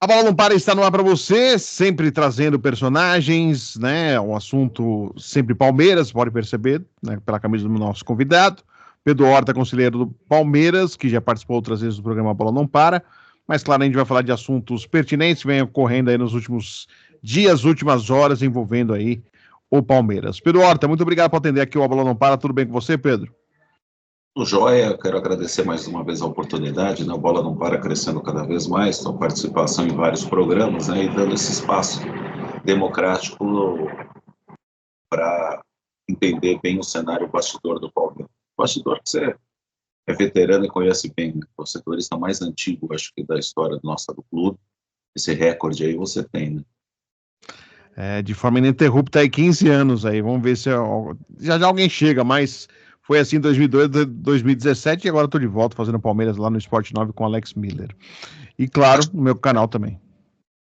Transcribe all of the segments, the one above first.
A Bola Não Para está no ar para você, sempre trazendo personagens, né? Um assunto sempre Palmeiras, pode perceber, né, pela camisa do nosso convidado. Pedro Horta, conselheiro do Palmeiras, que já participou outras vezes do programa Bola Não Para. Mas, claro, a gente vai falar de assuntos pertinentes que vêm ocorrendo aí nos últimos dias, últimas horas, envolvendo aí o Palmeiras. Pedro Horta, muito obrigado por atender aqui o A Bola Não Para. Tudo bem com você, Pedro? Tudo jóia, quero agradecer mais uma vez a oportunidade, né? A Bola Não Para crescendo cada vez mais, sua participação em vários programas, né? E dando esse espaço democrático para entender bem o cenário bastidor do Palmeiras. Bastidor que você é veterano e conhece bem, né? O setorista mais antigo, acho que da história nossa do clube. Esse recorde aí você tem, né? De forma ininterrupta aí 15 anos aí, vamos ver se já alguém chega, mas foi assim em 2002, 2017 e agora estou de volta fazendo Palmeiras lá no Sport 9 com Alex Miller. E claro, no meu canal também.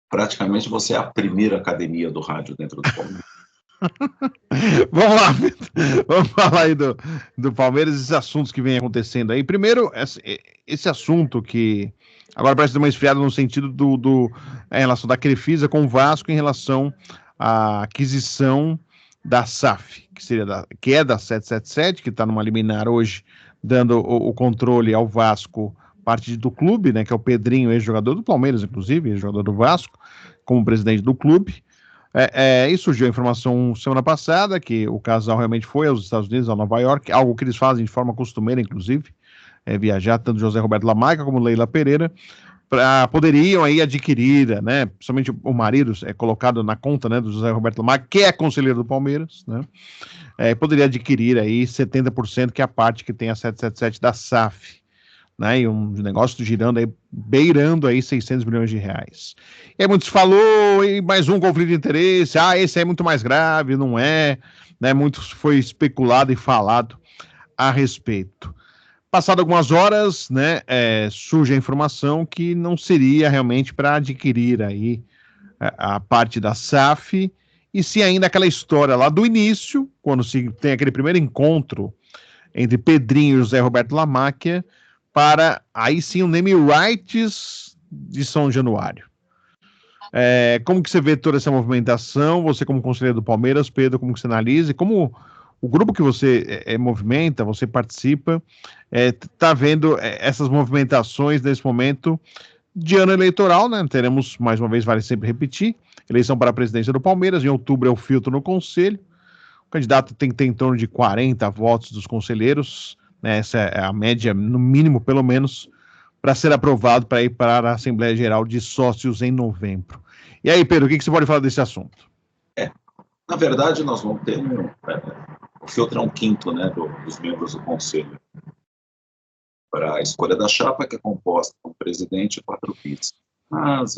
Praticamente você é a primeira academia do rádio dentro do Palmeiras. Vamos lá, vamos falar aí do Palmeiras, esses assuntos que vem acontecendo aí. Primeiro, esse assunto que agora parece ter uma esfriada no sentido em relação da Crefisa com o Vasco em relação à aquisição da SAF, que é da 777, que está numa liminar hoje, dando o controle ao Vasco, parte do clube, né, que é o Pedrinho, ex-jogador do Palmeiras, inclusive, ex-jogador do Vasco, como presidente do clube. E surgiu a informação semana passada que o casal realmente foi aos Estados Unidos, a Nova York, algo que eles fazem de forma costumeira, inclusive, viajar, tanto José Roberto Lamarca como Leila Pereira, poderiam aí adquirir, né, principalmente o marido é colocado na conta, né, do José Roberto Lamarca, que é conselheiro do Palmeiras, né, poderia adquirir aí 70%, que é a parte que tem a 777 da SAF, né, e um negócio girando aí, beirando aí 600 milhões de reais. E aí muitos falou, e mais um conflito de interesse, esse é muito mais grave, não é, né, muito foi especulado e falado a respeito. Passado algumas horas, né, surge a informação que não seria realmente para adquirir aí a parte da SAF, e sim ainda aquela história lá do início, quando se tem aquele primeiro encontro entre Pedrinho e José Roberto Lamáquia, para aí sim o name rights de São Januário. Como que você vê toda essa movimentação? Você como conselheiro do Palmeiras, Pedro, como que você analisa? E como o grupo que você movimenta, você participa, está vendo essas movimentações nesse momento de ano eleitoral, né? Teremos, mais uma vez, vale sempre repetir, eleição para a presidência do Palmeiras, em outubro é o filtro no conselho, o candidato tem que ter em torno de 40 votos dos conselheiros, né? Essa é a média, no mínimo, pelo menos, para ser aprovado para ir para a Assembleia Geral de Sócios em novembro. E aí, Pedro, o que você pode falar desse assunto? Na verdade, nós vamos ter o filtro é um quinto, né, dos membros do conselho para a escolha da chapa, que é composta por presidente e 4 vices. Mas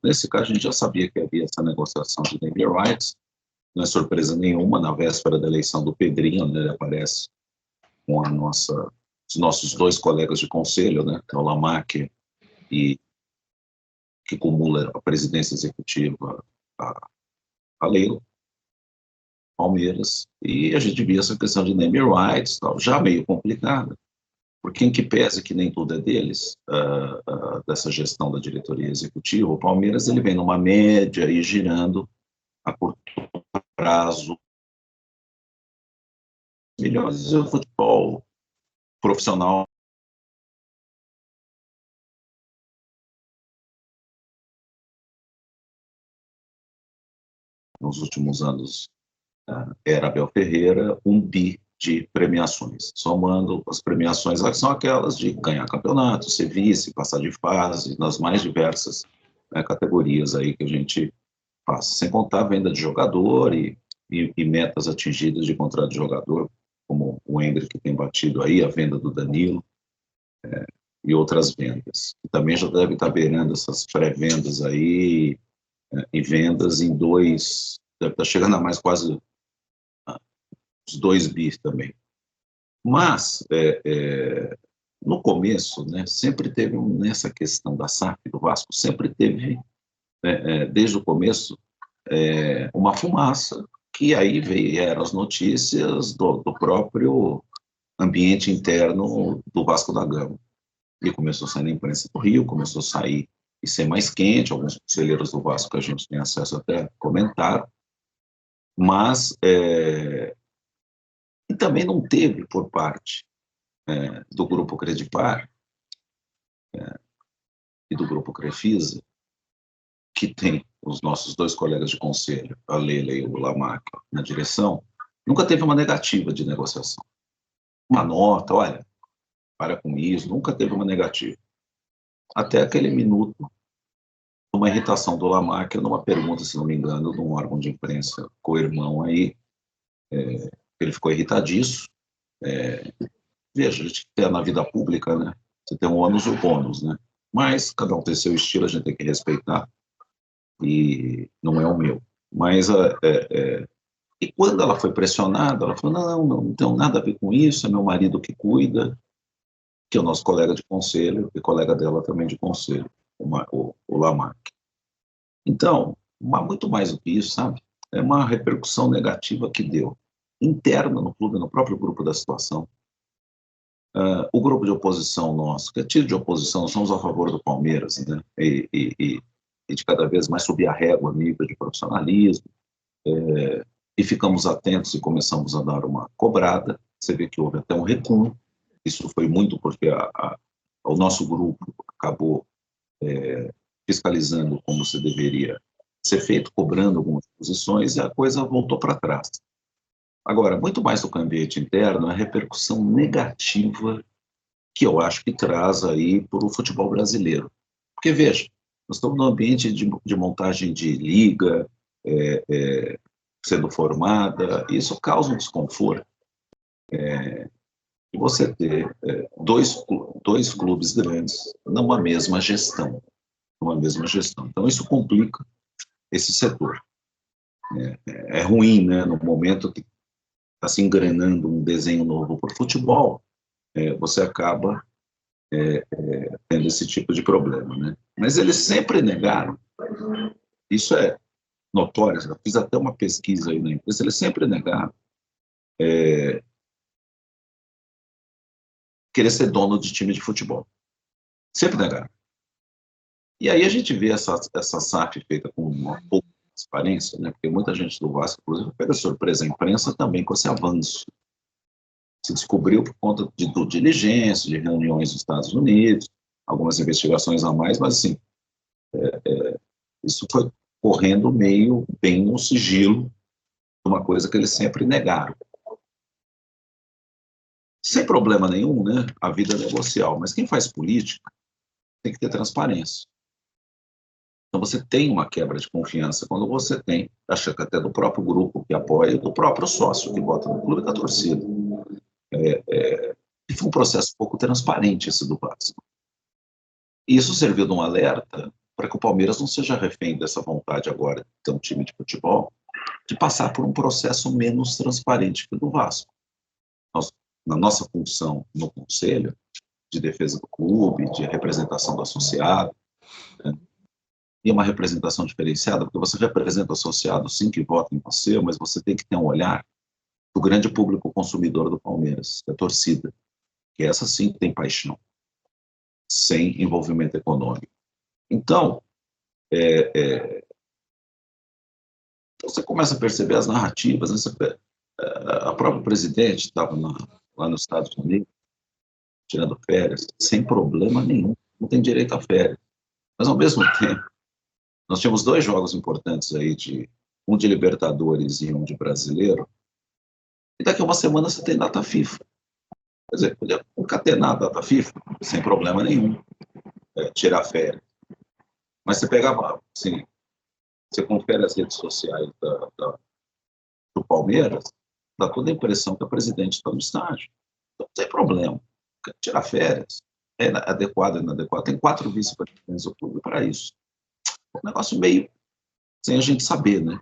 nesse caso a gente já sabia que havia essa negociação de name rights, não é surpresa nenhuma, na véspera da eleição do Pedrinho, né, ele aparece com os nossos 2 colegas de conselho, né, o Lamarck e que acumula a presidência executiva, a Leila, Palmeiras, e a gente via essa questão de name rights, tal, já meio complicada, porque em que pese que nem tudo é deles, dessa gestão da diretoria executiva, o Palmeiras ele vem numa média e girando a curto prazo milhões de futebol profissional. Nos últimos anos, era Abel Ferreira, 1 bi de premiações, somando as premiações que são aquelas de ganhar campeonato, ser vice, passar de fase, nas mais diversas categorias aí que a gente faz, sem contar a venda de jogador e metas atingidas de contrato de jogador, como o Hendrick que tem batido aí, a venda do Danilo, e outras vendas. E também já deve estar beirando essas pré-vendas aí, e vendas em 2, deve estar chegando a mais quase os 2 bi também. Mas, no começo, né, sempre teve, nessa questão da SAF do Vasco, sempre teve, desde o começo, uma fumaça, que aí vieram as notícias do próprio ambiente interno do Vasco da Gama. E começou a sair na imprensa do Rio, começou a sair e ser mais quente. Alguns conselheiros do Vasco que a gente tem acesso até comentaram, mas e também não teve por parte do Grupo Credipar e do Grupo Crefisa, que tem os nossos dois colegas de conselho, a Leila e o Lamac, na direção, nunca teve uma negativa de negociação. Uma nota, olha, para com isso, nunca teve uma negativa. Até aquele minuto, uma irritação do Lamac, numa pergunta, se não me engano, de um órgão de imprensa co-irmão aí, ele ficou irritadíssimo. Veja, a gente tem na vida pública, né? Você tem o ônus e o bônus, né? Mas cada um tem seu estilo, a gente tem que respeitar, e não é o meu. Mas, e quando ela foi pressionada, ela falou, não tem nada a ver com isso, é meu marido que cuida, que é o nosso colega de conselho, e colega dela também de conselho, o Lamac. Então, muito mais do que isso, sabe? É uma repercussão negativa que deu, interna no clube, no próprio grupo da situação. O grupo de oposição nosso, que é tido de oposição, nós somos a favor do Palmeiras, né? E de cada vez mais subir a régua, nível de profissionalismo, e ficamos atentos e começamos a dar uma cobrada. Você vê que houve até um recuo. Isso foi muito porque o nosso grupo acabou fiscalizando como se deveria ser feito, cobrando algumas posições, e a coisa voltou para trás. Agora, muito mais do que o ambiente interno, a repercussão negativa que eu acho que traz aí para o futebol brasileiro. Porque, veja, nós estamos num ambiente de montagem de liga, sendo formada, e isso causa um desconforto. E você ter dois clubes grandes numa mesma gestão. Então, isso complica esse setor. É ruim, né, no momento que está se engrenando um desenho novo para o futebol, você acaba tendo esse tipo de problema, né? Mas eles sempre negaram, isso é notório, eu fiz até uma pesquisa aí na empresa, eles sempre negaram querer ser dono de time de futebol. Sempre negaram. E aí a gente vê essa SAF feita com uma pouca transparência, né? Porque muita gente do Vasco, inclusive, pega surpresa a imprensa também com esse avanço. Se descobriu por conta de due diligência, de reuniões nos Estados Unidos, algumas investigações a mais, mas assim, isso foi correndo meio bem no sigilo, uma coisa que eles sempre negaram. Sem problema nenhum, né? A vida é negocial, mas quem faz política tem que ter transparência. Então você tem uma quebra de confiança quando você tem, acho que até do próprio grupo que apoia, e do próprio sócio que vota no clube, da torcida. E foi um processo pouco transparente esse do Vasco. E isso serviu de um alerta para que o Palmeiras não seja refém dessa vontade agora de ter um time de futebol, de passar por um processo menos transparente que o do Vasco. Na nossa função no conselho, de defesa do clube, de representação do associado, né? E uma representação diferenciada, porque você representa o associado, sim, que vota em você, mas você tem que ter um olhar do grande público consumidor do Palmeiras, da torcida, que essa sim tem paixão, sem envolvimento econômico. Então, você começa a perceber as narrativas, né? A própria presidente estava lá nos Estados Unidos, tirando férias, sem problema nenhum, não tem direito a férias. Mas, ao mesmo tempo, nós tínhamos 2 jogos importantes aí, um de Libertadores e um de Brasileiro, e daqui a uma semana você tem data FIFA. Quer dizer, podia concatenar a data FIFA, sem problema nenhum, tirar férias. Mas você pegava, assim, você confere as redes sociais do Palmeiras, dá toda a impressão que a presidente está no estádio. Então, não tem problema. Tirar férias é adequado ou inadequado. Tem 4 vice-presidentes do clube para isso. É um negócio meio sem a gente saber, né?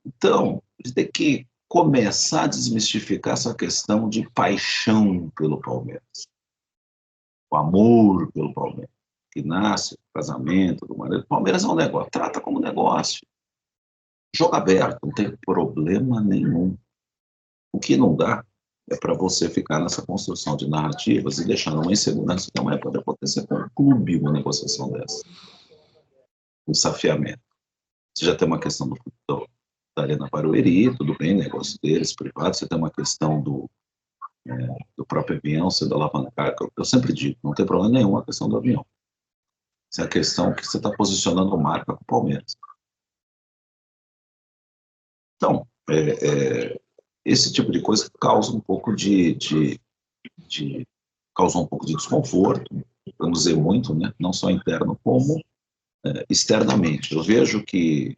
Então, a gente tem que começar a desmistificar essa questão de paixão pelo Palmeiras. O amor pelo Palmeiras, que nasce do casamento, do marido. O Palmeiras é um negócio, trata como negócio. Jogo aberto, não tem problema nenhum. O que não dá é para você ficar nessa construção de narrativas e deixando uma insegurança que amanhã pode acontecer com o clube uma negociação dessa. Um desafiamento. Você já tem uma questão da Arena Barueri, tudo bem, negócio deles, privado, você tem uma questão do próprio avião, você da alavancar, eu sempre digo, não tem problema nenhum a questão do avião. Essa é a questão que você está posicionando marca com o Palmeiras. Então, esse tipo de coisa causa um pouco causou um pouco de desconforto, para não dizer muito, né? Não só interno, como externamente. Eu vejo que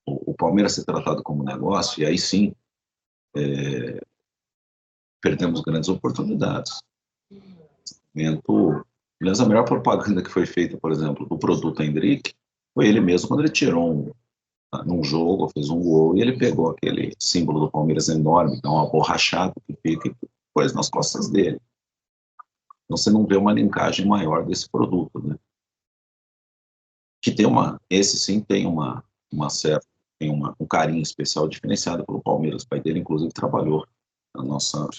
o Palmeiras ser tratado como negócio, e aí sim, perdemos grandes oportunidades. Aliás, a melhor propaganda que foi feita, por exemplo, do produto Hendrick, foi ele mesmo quando ele tirou num jogo, fez um gol, e ele pegou aquele símbolo do Palmeiras enorme, que é uma borrachada que fica e pôs nas costas dele. Então você não vê uma linkagem maior desse produto, né? Que tem esse sim tem um carinho especial diferenciado pelo Palmeiras. O pai dele, inclusive, trabalhou no nosso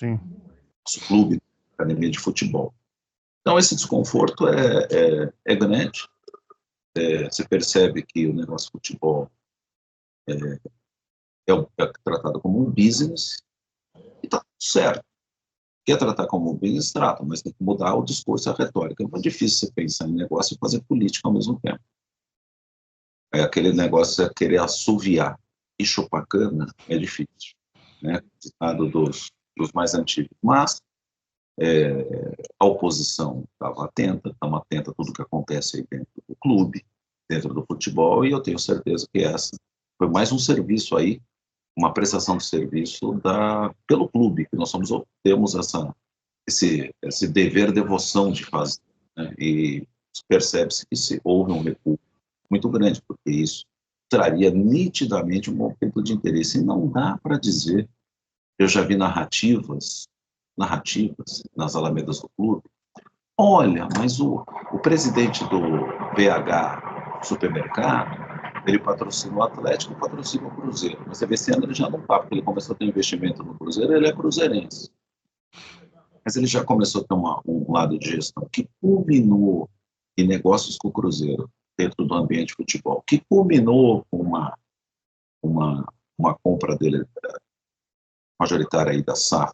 clube, academia de futebol. Então esse desconforto é grande. Você percebe que o negócio de futebol é tratado como um business e está tudo certo. Quer tratar como um business, trata, mas tem que mudar o discurso, a retórica. É muito difícil você pensar em negócio e fazer política ao mesmo tempo. Aquele negócio é querer assoviar e chupar cana é difícil, né? Ditado dos mais antigos. Mas a oposição estava atenta, estamos atenta a tudo que acontece aí dentro do clube, dentro do futebol, e eu tenho certeza que essa foi mais um serviço aí, uma prestação de serviço pelo clube, que nós temos esse dever, devoção de fazer, né? E percebe-se que houve um recuo muito grande, porque isso traria nitidamente um conflito de interesse, e não dá para dizer, eu já vi narrativas nas alamedas do clube, olha, mas o presidente do BH Supermercado, ele patrocina o Atlético e patrocina o Cruzeiro. Mas você vê, esse ano ele já não está, porque ele começou a ter investimento no Cruzeiro, ele é cruzeirense. Mas ele já começou a ter um lado de gestão que culminou em negócios com o Cruzeiro, dentro do ambiente de futebol, que culminou com uma compra dele majoritária aí da SAF,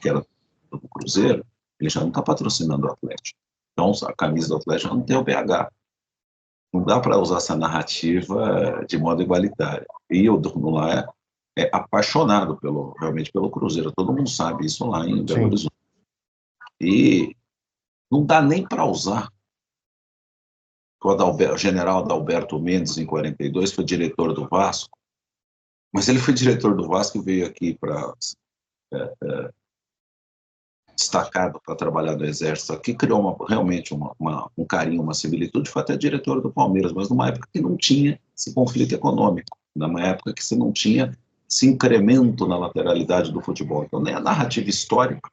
que era do Cruzeiro. Ele já não está patrocinando o Atlético. Então, a camisa do Atlético não tem o BH. Não dá para usar essa narrativa de modo igualitário. E o dono lá é apaixonado realmente pelo Cruzeiro. Todo mundo sabe isso lá em Belo Horizonte. E não dá nem para usar. O general Adalberto Mendes, em 42, foi diretor do Vasco. Mas ele foi diretor do Vasco e veio aqui para destacado para trabalhar no Exército aqui, criou realmente um carinho, uma similitude, foi até diretor do Palmeiras, mas numa época que não tinha esse conflito econômico, numa época que você não tinha esse incremento na lateralidade do futebol. Então, nem a narrativa histórica,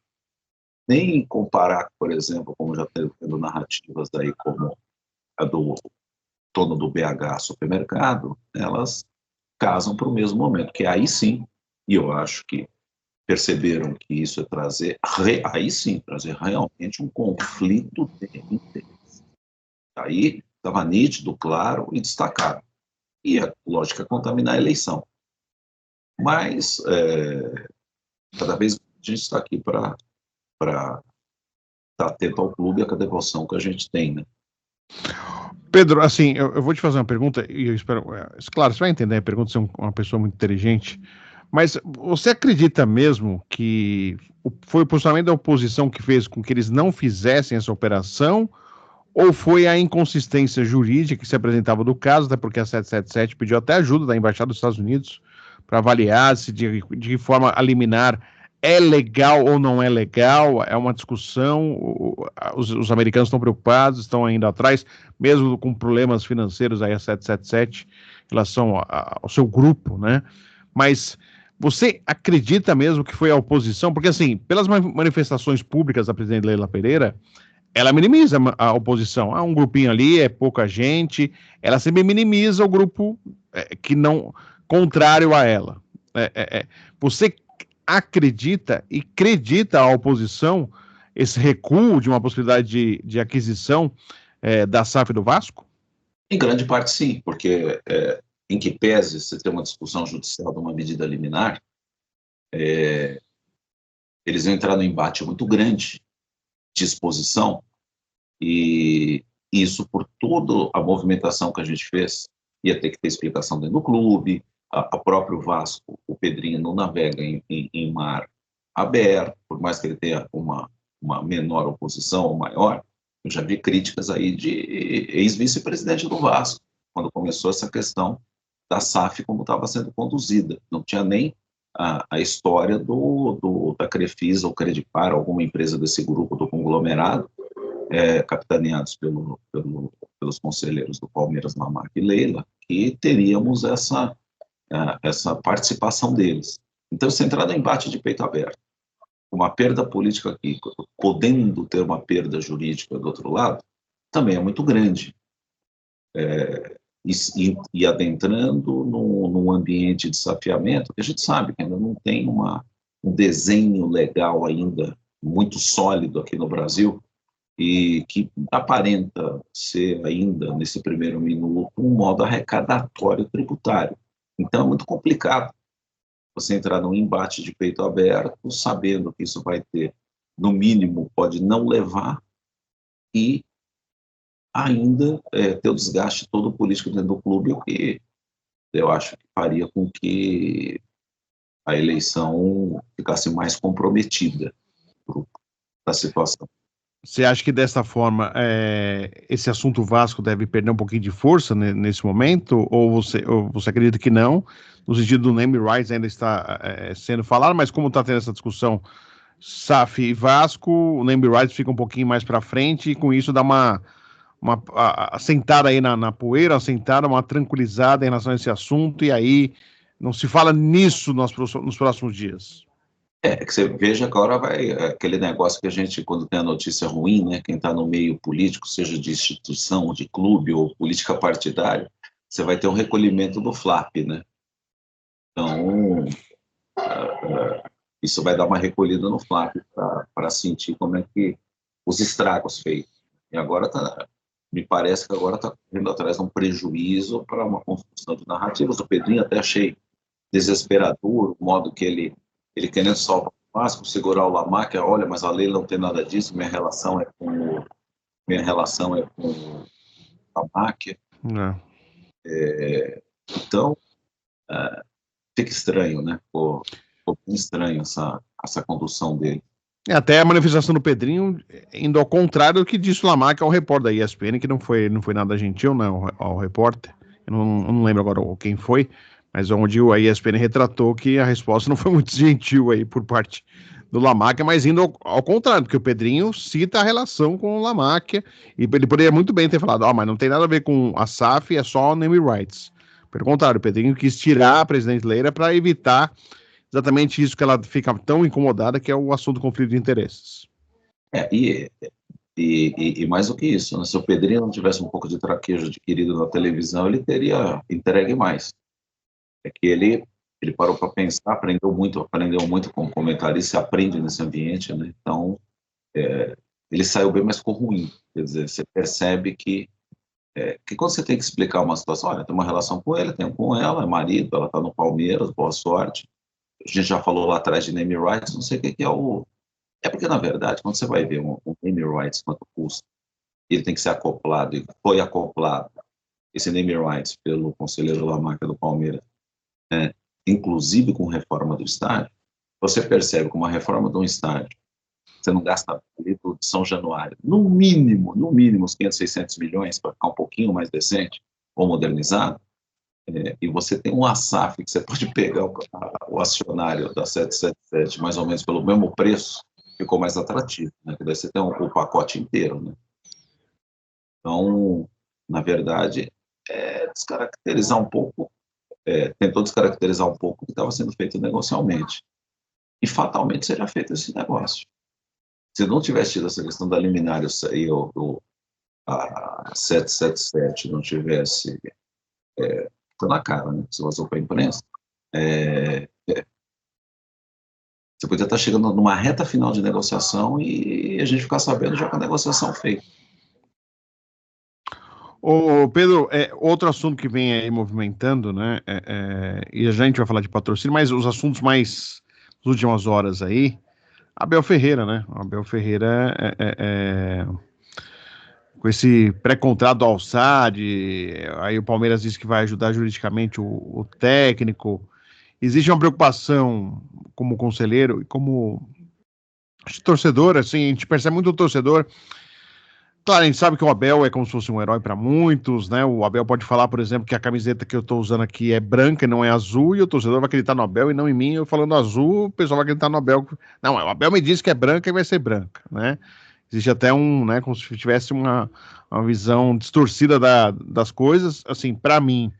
nem comparar, por exemplo, como já tendo narrativas daí como a do dono do BH Supermercado, elas casam para o mesmo momento, que aí sim, e eu acho que perceberam que isso é trazer realmente um conflito de interesse. Aí estava nítido, claro e destacado. E a lógica é contaminar a eleição. Mas cada vez a gente está aqui para estar atento ao clube e à devoção que a gente tem, né? Pedro, assim, eu vou te fazer uma pergunta, e eu espero, claro, você vai entender a pergunta, você é uma pessoa muito inteligente, mas você acredita mesmo que foi o posicionamento da oposição que fez com que eles não fizessem essa operação, ou foi a inconsistência jurídica que se apresentava do caso, até porque a 777 pediu até ajuda da Embaixada dos Estados Unidos para avaliar se de que forma a liminar é legal ou não é legal, é uma discussão, os americanos estão preocupados, estão ainda atrás, mesmo com problemas financeiros aí a 777 em relação ao seu grupo, né? Mas você acredita mesmo que foi a oposição? Porque, assim, pelas manifestações públicas da presidente Leila Pereira, ela minimiza a oposição. Um grupinho ali, é pouca gente, ela sempre minimiza o grupo que não, contrário a ela. Você acredita e acredita a oposição esse recuo de uma possibilidade de aquisição da SAF do Vasco? Em grande parte, sim, porque em que pese você ter uma discussão judicial de uma medida liminar, eles vão entrar num embate muito grande de exposição, e isso, por toda a movimentação que a gente fez, ia ter que ter explicação dentro do clube, a próprio Vasco, o Pedrinho não navega em mar aberto, por mais que ele tenha uma menor oposição ou maior. Eu já vi críticas aí de ex-vice-presidente do Vasco, quando começou essa questão da SAF como estava sendo conduzida. Não tinha nem a história da Crefisa ou Credipar, alguma empresa desse grupo do conglomerado, capitaneados pelos conselheiros do Palmeiras, Lamarca e Leila, que teríamos essa participação deles. Então, se entrar no embate de peito aberto, uma perda política aqui, podendo ter uma perda jurídica do outro lado, também é muito grande. E adentrando num ambiente de desafiamento, que a gente sabe que ainda não tem um desenho legal ainda muito sólido aqui no Brasil, e que aparenta ser ainda, nesse primeiro minuto, um modo arrecadatório tributário. Então é muito complicado você entrar num embate de peito aberto, sabendo que isso vai ter, no mínimo, pode não levar, e ainda ter o desgaste todo político dentro do clube, o que eu acho que faria com que a eleição ficasse mais comprometida da situação. Você acha que dessa forma esse assunto Vasco deve perder um pouquinho de força nesse momento? Ou você acredita que não? No sentido do name rights ainda está sendo falado, mas como está tendo essa discussão SAF e Vasco, o name rights fica um pouquinho mais para frente e com isso dá uma assentada aí na poeira, assentada, uma tranquilizada em relação a esse assunto, e aí não se fala nisso nos próximos dias. Que você veja que agora vai aquele negócio que a gente, quando tem a notícia ruim, né, quem está no meio político, seja de instituição, de clube ou política partidária, você vai ter um recolhimento do FLAP, né? Então, isso vai dar uma recolhida no FLAP para sentir como é que os estragos feitos. E agora me parece que agora está correndo atrás de um prejuízo para uma construção de narrativas. O Pedrinho até achei desesperador o modo que ele querendo salvar o Vasco, segurar o Lamarca, olha, mas a lei não tem nada disso, minha relação é com a máquina. Então, fica estranho, né? Ficou bem estranho essa condução dele. Até a manifestação do Pedrinho indo ao contrário do que disse o Lamarca ao repórter da ESPN, que não foi nada gentil, né, ao repórter. Eu não lembro agora quem foi, mas onde a ESPN retratou que a resposta não foi muito gentil aí por parte do Lamarca, mas indo ao contrário, porque o Pedrinho cita a relação com o Lamarca, e ele poderia muito bem ter falado, mas não tem nada a ver com a SAF, é só name rights. Pelo contrário, o Pedrinho quis tirar a presidente Leila para evitar exatamente isso que ela fica tão incomodada, que é o assunto do conflito de interesses. E mais do que isso, né? Se o Pedrinho não tivesse um pouco de traquejo adquirido na televisão, ele teria entregue mais. É que ele parou para pensar, aprendeu muito como comentarista, aprende nesse ambiente, né? Então, ele saiu bem, mas ficou ruim. Quer dizer, você percebe que quando você tem que explicar uma situação, olha, tem uma relação com ele, tem com ela, é marido, ela está no Palmeiras, boa sorte. A gente já falou lá atrás de name rights, não sei o que é o... É porque, na verdade, quando você vai ver um name rights, quanto custa, ele tem que ser acoplado, e foi acoplado, esse name rights, pelo conselheiro Lamarca do Palmeiras, inclusive com reforma do estádio, você percebe que uma reforma de um estádio, você não gasta ali de São Januário, no mínimo, uns 500, 600 milhões para ficar um pouquinho mais decente ou modernizado, e você tem um ASAF que você pode pegar o acionário da 777 mais ou menos pelo mesmo preço, ficou mais atrativo, né? Que daí você tem o pacote inteiro, né? Então, na verdade, descaracterizar um pouco, tentou descaracterizar um pouco o que estava sendo feito negocialmente. E fatalmente seria feito esse negócio. Se não tivesse tido essa questão da liminar, a 777 não tivesse tá na cara, né? Se vazou para a imprensa, Você podia estar chegando numa reta final de negociação e a gente ficar sabendo já com a negociação feita. Ô, Pedro, outro assunto que vem aí movimentando, né? E a gente vai falar de patrocínio, mas os assuntos mais das últimas horas aí, Abel Ferreira, né? Abel Ferreira com esse pré-contrato do Al-Sadd, aí o Palmeiras diz que vai ajudar juridicamente o técnico. Existe uma preocupação como conselheiro e como torcedor, assim, a gente percebe muito o torcedor. Claro, a gente sabe que o Abel é como se fosse um herói para muitos, né? O Abel pode falar, por exemplo, que a camiseta que eu estou usando aqui é branca e não é azul, e o torcedor vai acreditar no Abel e não em mim. Eu falando azul, o pessoal vai acreditar no Abel. Não, o Abel me disse que é branca e vai ser branca, né? Existe até né, como se tivesse uma visão distorcida das coisas. Assim, para mim,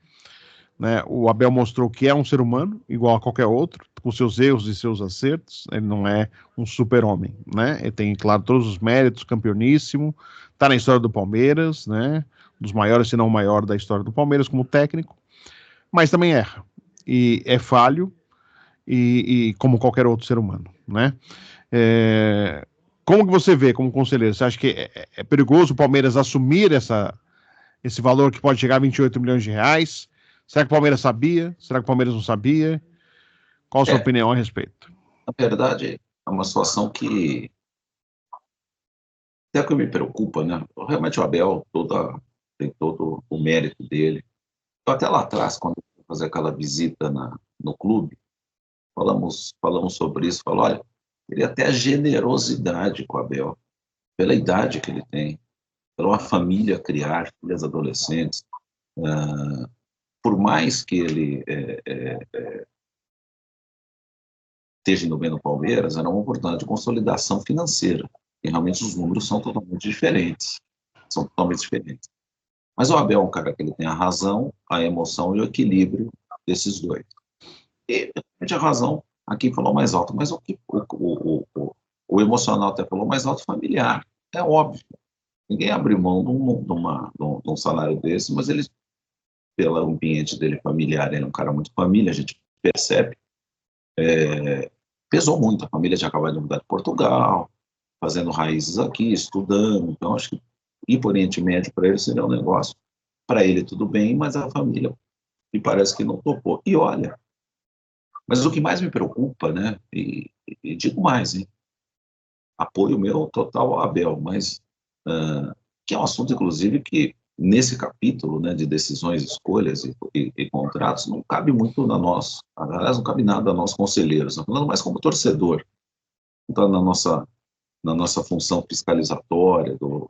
né, o Abel mostrou que é um ser humano, igual a qualquer outro, com seus erros e seus acertos. Ele não é um super-homem, né? Ele tem, claro, todos os méritos, campeoníssimo, tá na história do Palmeiras, né? Um dos maiores, se não o maior da história do Palmeiras como técnico, mas também erra. E é falho, e como qualquer outro ser humano, né? Como que você vê como conselheiro? Você acha que é perigoso o Palmeiras assumir esse valor que pode chegar a 28 milhões de reais? Será que o Palmeiras sabia? Será que o Palmeiras não sabia? Qual a sua opinião a respeito? Na verdade, é uma situação que até que me preocupa, né? Realmente o Abel tem todo o mérito dele. Eu até lá atrás, quando eu fui fazer aquela visita no clube, falamos sobre isso, falou, olha, ele até a generosidade com o Abel, pela idade que ele tem, pela uma família criar, filhas adolescentes, por mais que ele esteja indo bem no Palmeiras, era uma oportunidade de consolidação financeira, e realmente os números são totalmente diferentes, Mas o Abel é um cara que ele tem a razão, a emoção e o equilíbrio desses dois. E realmente a razão aqui falou mais alto, mas o emocional até falou mais alto familiar. É óbvio. Ninguém abre mão de um salário desse, mas ele, pelo ambiente dele familiar, ele é um cara muito família, a gente percebe, pesou muito. A família tinha acabado de mudar de Portugal, fazendo raízes aqui, estudando. Então, acho que ir para o Oriente Médio para ele seria um negócio. Para ele, tudo bem, mas a família me parece que não topou. E olha, mas o que mais me preocupa, né? E digo mais, hein? Apoio meu total ao Abel, mas que é um assunto, inclusive, que nesse capítulo, né, de decisões, escolhas e contratos, não cabe muito na nós. Aliás, não cabe nada a nós conselheiros. Estou falando mais como torcedor. Então, na nossa função fiscalizatória do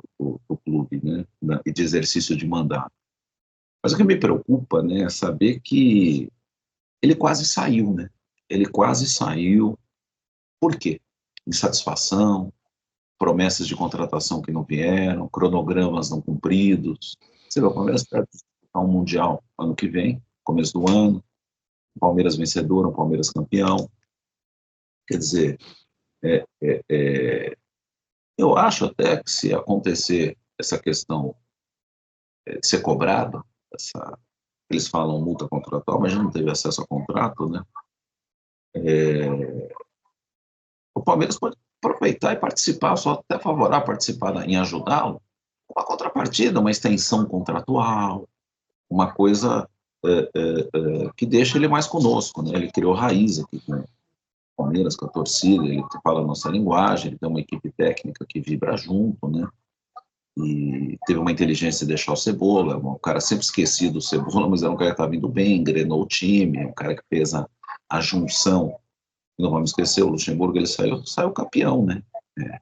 clube, né, e de exercício de mandato. Mas o que me preocupa, né, é saber que ele quase saiu, né? Ele quase saiu. Por quê? Insatisfação, promessas de contratação que não vieram, cronogramas não cumpridos. Você vê, o Palmeiras vai disputar um Mundial ano que vem, começo do ano, o Palmeiras vencedor, o Palmeiras campeão. Quer dizer, eu acho até que se acontecer essa questão de ser cobrado, eles falam multa contratual, mas a gente não teve acesso a contrato, né? O Palmeiras pode aproveitar e participar, só até favorável participar em ajudá-lo, uma contrapartida, uma extensão contratual, uma coisa que deixa ele mais conosco, né? Ele criou raiz aqui com o Palmeiras, com a torcida, ele fala a nossa linguagem, ele tem uma equipe técnica que vibra junto, né? E teve uma inteligência de deixar o Cebola, um cara sempre esquecido do Cebola, mas era um cara que estava vindo bem, engrenou o time, um cara que fez a junção. Não vamos esquecer, o Luxemburgo, ele saiu campeão, né?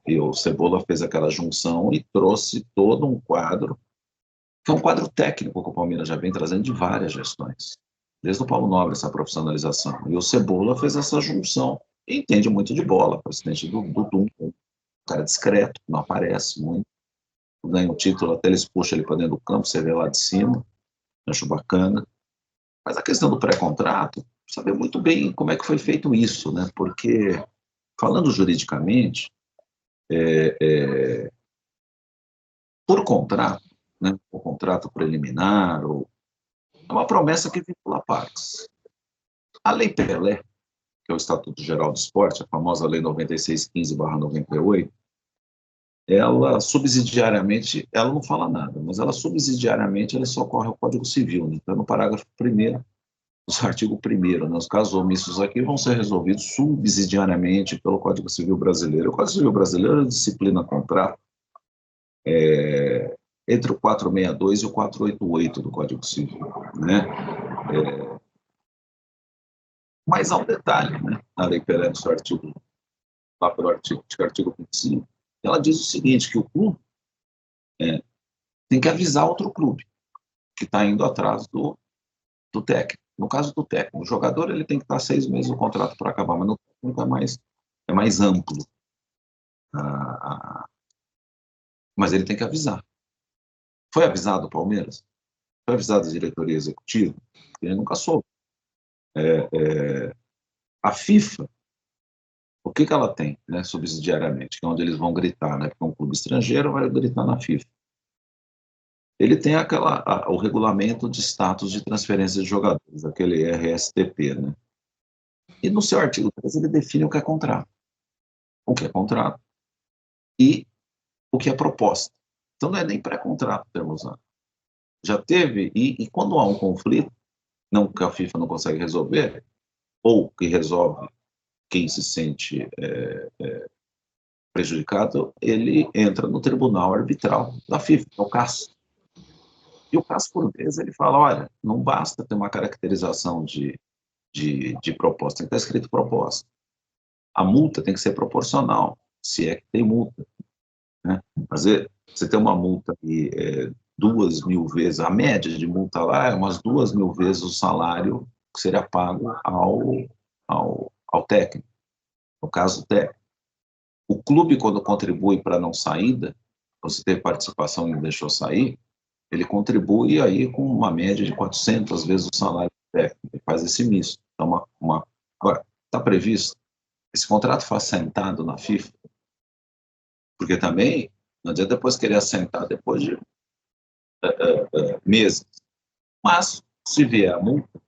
E o Cebola fez aquela junção e trouxe todo um quadro, que é um quadro técnico que o Palmeiras já vem trazendo de várias gestões, desde o Paulo Nobre, essa profissionalização. E o Cebola fez essa junção, e entende muito de bola, presidente do Dum, um cara discreto, não aparece muito, ganha um título, até eles puxam ele para dentro do campo, você vê lá de cima, acho bacana. Mas a questão do pré-contrato, saber muito bem como é que foi feito isso, né? Porque, falando juridicamente, por contrato, né? O contrato preliminar, é uma promessa que vincula partes. A Lei Pelé, que é o Estatuto Geral do Esporte, a famosa Lei 9615/98, ela subsidiariamente, ela não fala nada, mas ela subsidiariamente ela socorre ao Código Civil, né? Então, no parágrafo 1º, do artigo 1º, né? Os casos omissos aqui vão ser resolvidos subsidiariamente pelo Código Civil Brasileiro. O Código Civil Brasileiro disciplina contrato entre o 462 e o 488 do Código Civil, né? Mas há um detalhe, né? Na lei perante o artigo, lá pelo artigo 25, ela diz o seguinte, que o clube tem que avisar outro clube que está indo atrás do técnico. No caso do técnico, o jogador ele tem que estar 6 meses no contrato para acabar, mas no técnico é mais amplo. Mas ele tem que avisar. Foi avisado o Palmeiras? Foi avisado a diretoria executiva? Ele nunca soube. A FIFA, o que ela tem, né, subsidiariamente, que é onde eles vão gritar, né, porque um clube estrangeiro vai gritar na FIFA. Ele tem o regulamento de status de transferência de jogadores, aquele RSTP, né? E no seu artigo 3 ele define o que é contrato. O que é contrato e o que é proposta. Então não é nem pré-contrato, termos usado. Já teve, e quando há um conflito, não que a FIFA não consegue resolver, ou que resolve quem se sente prejudicado, ele entra no tribunal arbitral da FIFA, que é o CAS. E o CAS, por vezes, ele fala, olha, não basta ter uma caracterização de proposta, tem que estar escrito proposta. A multa tem que ser proporcional, se é que tem multa. Né? Às vezes, você tem uma multa de 2.000 vezes, a média de multa lá é umas 2.000 vezes o salário que seria pago ao técnico, no caso técnico. O clube, quando contribui para a não saída, você teve participação e não deixou sair, ele contribui aí com uma média de 400 vezes o salário técnico, ele faz esse misto. Então, agora, está previsto, esse contrato foi assentado na FIFA, porque também não adianta depois querer assentar depois de meses. Mas, se vier a multa,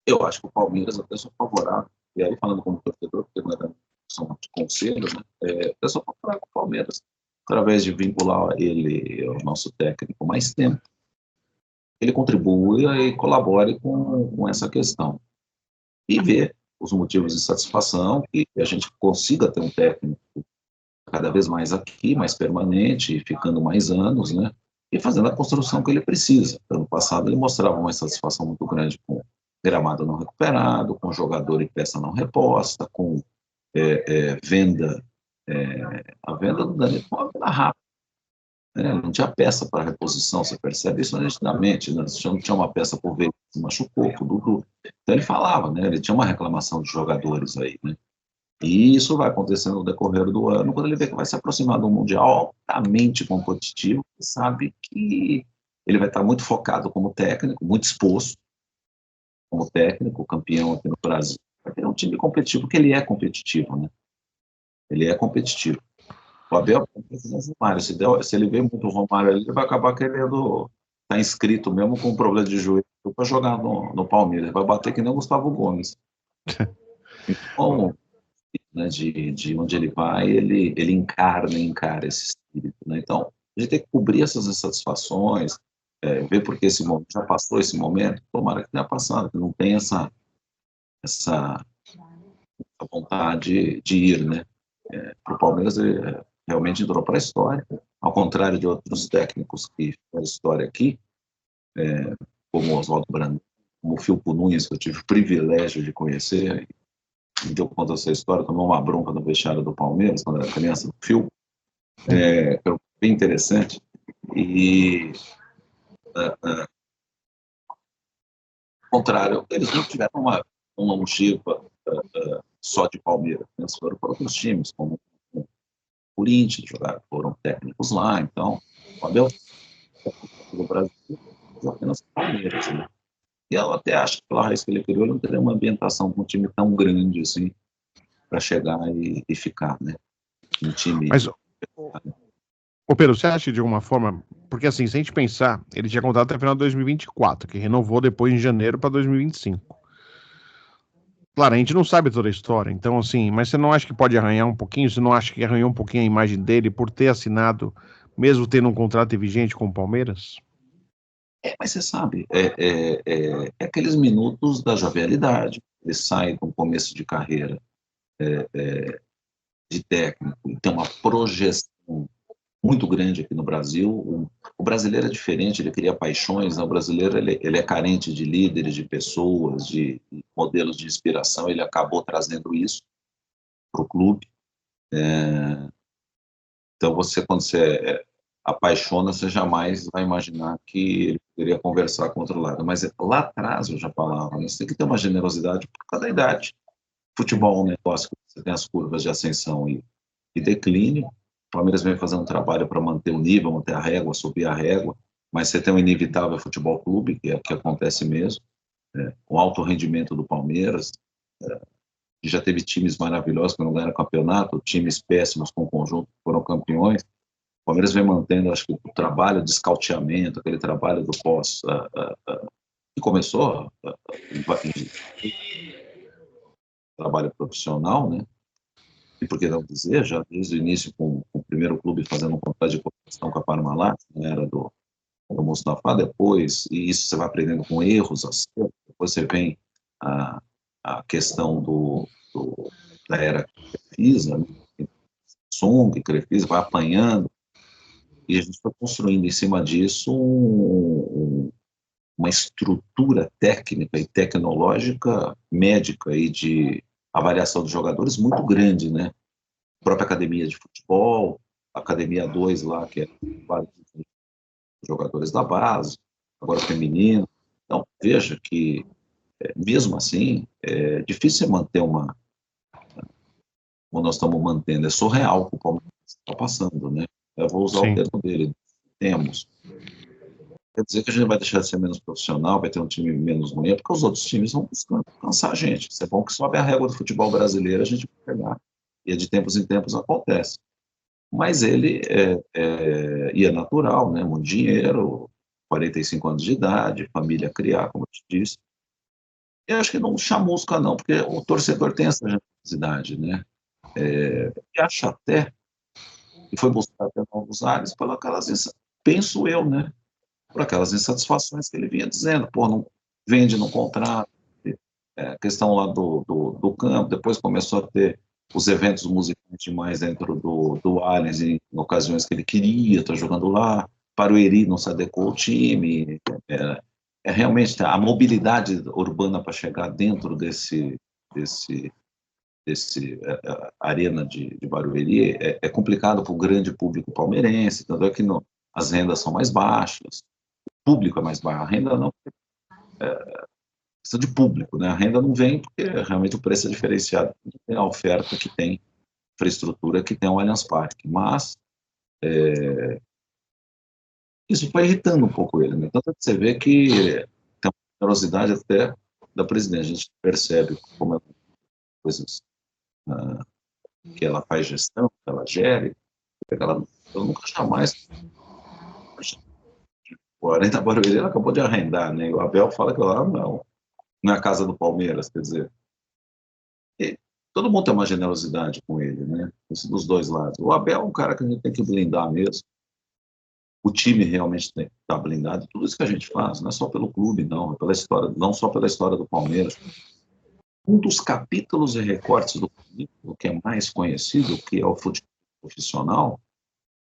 eu acho que o Palmeiras, até sou favorável, e aí falando como torcedor, porque não é da são de conselhos, né? Eu sou favorável com o Palmeiras, através de vincular ele ao nosso técnico mais tempo, ele contribua e colabore com essa questão. E ver os motivos de satisfação, que a gente consiga ter um técnico cada vez mais aqui, mais permanente, ficando mais anos, né? E fazendo a construção que ele precisa. Ano passado ele mostrava uma satisfação muito grande com gramado não recuperado, com jogador e peça não reposta, com venda, a venda do Danilo foi uma venda rápida. Não tinha peça para reposição, você percebe isso nitidamente, né? Não tinha uma peça por vez que se machucou, por Dudu. Então ele falava, né? Ele tinha uma reclamação de jogadores aí, né? E isso vai acontecendo no decorrer do ano, quando ele vê que vai se aproximar de um Mundial altamente competitivo, sabe que ele vai estar muito focado como técnico, muito exposto como técnico, campeão aqui no Brasil. Vai ter um time competitivo, porque ele é competitivo, né? Ele é competitivo. O Abel precisa do Romário. Se ele vê muito o Romário, ele vai acabar querendo estar inscrito mesmo com um problema de joelho para jogar no Palmeiras. Vai bater que nem o Gustavo Gomes. Então, né, de onde ele vai, ele encara esse espírito. Né? Então, a gente tem que cobrir essas insatisfações, ver porque esse momento já passou esse momento, tomara que tenha passado, que não tem essa vontade de ir, né? Para o Palmeiras, ele realmente entrou para a história, ao contrário de outros técnicos que fizeram história aqui, como o Oswaldo Brandão, como o Filpo Nunes, que eu tive o privilégio de conhecer, me deu conta dessa história, tomou uma bronca no vestiário do Palmeiras, quando era criança, do Filpo, foi bem interessante, e ao contrário, eles não tiveram uma longeva só de Palmeiras, eles foram para outros times, como o Corinthians, foram técnicos lá, então o Abel no Brasil apenas Palmeiras, né? E eu até acho que pela raiz que ele criou, ele não teria uma ambientação com um time tão grande assim, para chegar e ficar, né? Um time. Mas, ô Pedro, você acha de alguma forma, porque assim, se a gente pensar, ele tinha contrato até o final de 2024, que renovou depois em janeiro para 2025. Claro, a gente não sabe toda a história, então assim, mas você não acha que pode arranhar um pouquinho? Você não acha que arranhou um pouquinho a imagem dele por ter assinado, mesmo tendo um contrato vigente com o Palmeiras? Mas você sabe, é aqueles minutos da jovialidade. Ele sai de um começo de carreira de técnico e tem uma projeção muito grande aqui no Brasil. O brasileiro é diferente, ele cria paixões, né? O brasileiro ele é carente de líderes, de pessoas, de modelos de inspiração. Ele acabou trazendo isso para o clube. Então, quando você apaixona, você jamais vai imaginar que ele poderia conversar com outro lado. Mas lá atrás eu já falava, né? Você tem que ter uma generosidade por cada idade. Futebol é um negócio que você tem as curvas de ascensão e declínio. O Palmeiras vem fazendo um trabalho para manter o nível, manter a régua, subir a régua, mas você tem um inevitável futebol clube, que é o que acontece mesmo, o alto rendimento do Palmeiras, que já teve times maravilhosos que não ganharam campeonato, times péssimos com o conjunto que foram campeões. O Palmeiras vem mantendo, acho que, o trabalho de escauteamento, aquele trabalho do pós, que começou em trabalho profissional, né? E por que não dizer, já desde o início com o primeiro clube fazendo um contrato de cooperação com a Parmalat, né, era do Mustafa, depois, e isso você vai aprendendo com erros, acertos, depois você vem a questão da era Crefisa, né, Song, Crefisa, vai apanhando, e a gente foi construindo em cima disso uma estrutura técnica e tecnológica, médica e de avaliação dos jogadores muito grande, né? A própria academia de futebol, a academia 2 lá, que é vários jogadores da base, agora feminino. Então, veja que, mesmo assim, é difícil você manter como nós estamos mantendo, é surreal o que o Palmeiras está passando, né? Eu vou usar o Sim. termo dele, temos. Quer dizer que a gente vai deixar de ser menos profissional, vai ter um time menos ruim, porque os outros times vão buscando cansar a gente. Isso é bom que sobe a régua do futebol brasileiro, a gente vai pegar. E de tempos em tempos acontece. Mas ele e é natural, né? Muito dinheiro, 45 anos de idade, família a criar, como eu te disse. Eu acho que não chamusca, não, porque o torcedor tem essa generosidade, né? E acha até, e foi buscar até novos ares, penso eu, né? Por aquelas insatisfações que ele vinha dizendo, pô, não vende no contrato, questão lá do campo, depois começou a ter os eventos musicais demais dentro do Allianz, em ocasiões que ele queria estar jogando lá, Barueri não se adequou ao time, realmente a mobilidade urbana para chegar dentro desse arena de Barueri é complicado para o grande público palmeirense, tanto é que as rendas são mais baixas, o público é mais baixo, a renda não, questão de público, né? A renda não vem porque realmente o preço é diferenciado, tem a oferta que tem, infraestrutura que tem o Allianz Parque, mas isso foi irritando um pouco ele, né? Tanto é que você vê que tem uma generosidade até da presidente, a gente percebe como coisas que ela faz gestão, que ela gere, ela nunca jamais, o Arena Barueri ela acabou de arrendar, né? O Abel fala que lá não é a casa do Palmeiras, quer dizer, todo mundo tem uma generosidade com ele, né? Isso dos dois lados. O Abel é um cara que a gente tem que blindar mesmo. O time realmente tem que estar blindado. Tudo isso que a gente faz, não é só pelo clube, não, é pela história, não só pela história do Palmeiras. Um dos capítulos e recortes do currículo que é mais conhecido, que é o futebol profissional,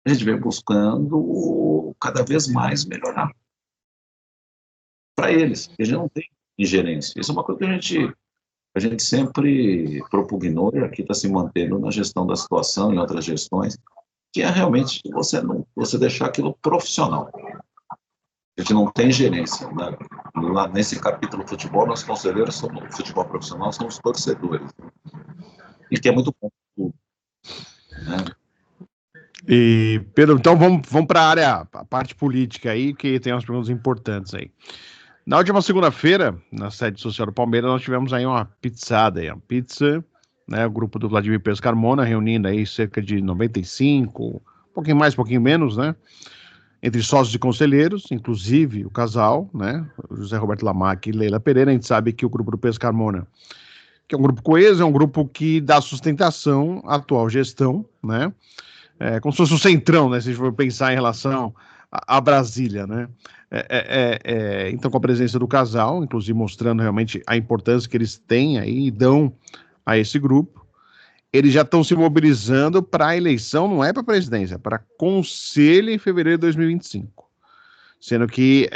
a gente vem buscando cada vez mais melhorar para eles. A gente não tem ingerência. Isso é uma coisa que a gente sempre propugnou e aqui está se mantendo na gestão da situação, em outras gestões, que é realmente você deixar aquilo profissional. A gente não tem gerência. Né? Lá nesse capítulo futebol, nós conselheiros somos futebol profissional, somos torcedores. E que é muito bom. Né? E, Pedro, então vamos para a parte política aí, que tem umas perguntas importantes aí. Na última segunda-feira, na sede social do Palmeiras, nós tivemos aí uma pizzada, aí, uma pizza, né, o grupo do Vladimir Pérez Carmona, reunindo aí cerca de 95, um pouquinho mais, um pouquinho menos, né, entre sócios e conselheiros, inclusive o casal, né, José Roberto Lamac e Leila Pereira. A gente sabe que o grupo do Pérez Carmona que é um grupo coeso, é um grupo que dá sustentação à atual gestão, né? Como se fosse o centrão, né? Se a gente for pensar em relação a Brasília, né? Então, com a presença do casal, inclusive mostrando realmente a importância que eles têm aí e dão a esse grupo, eles já estão se mobilizando para a eleição, não é para a presidência, é para conselho em fevereiro de 2025. Sendo que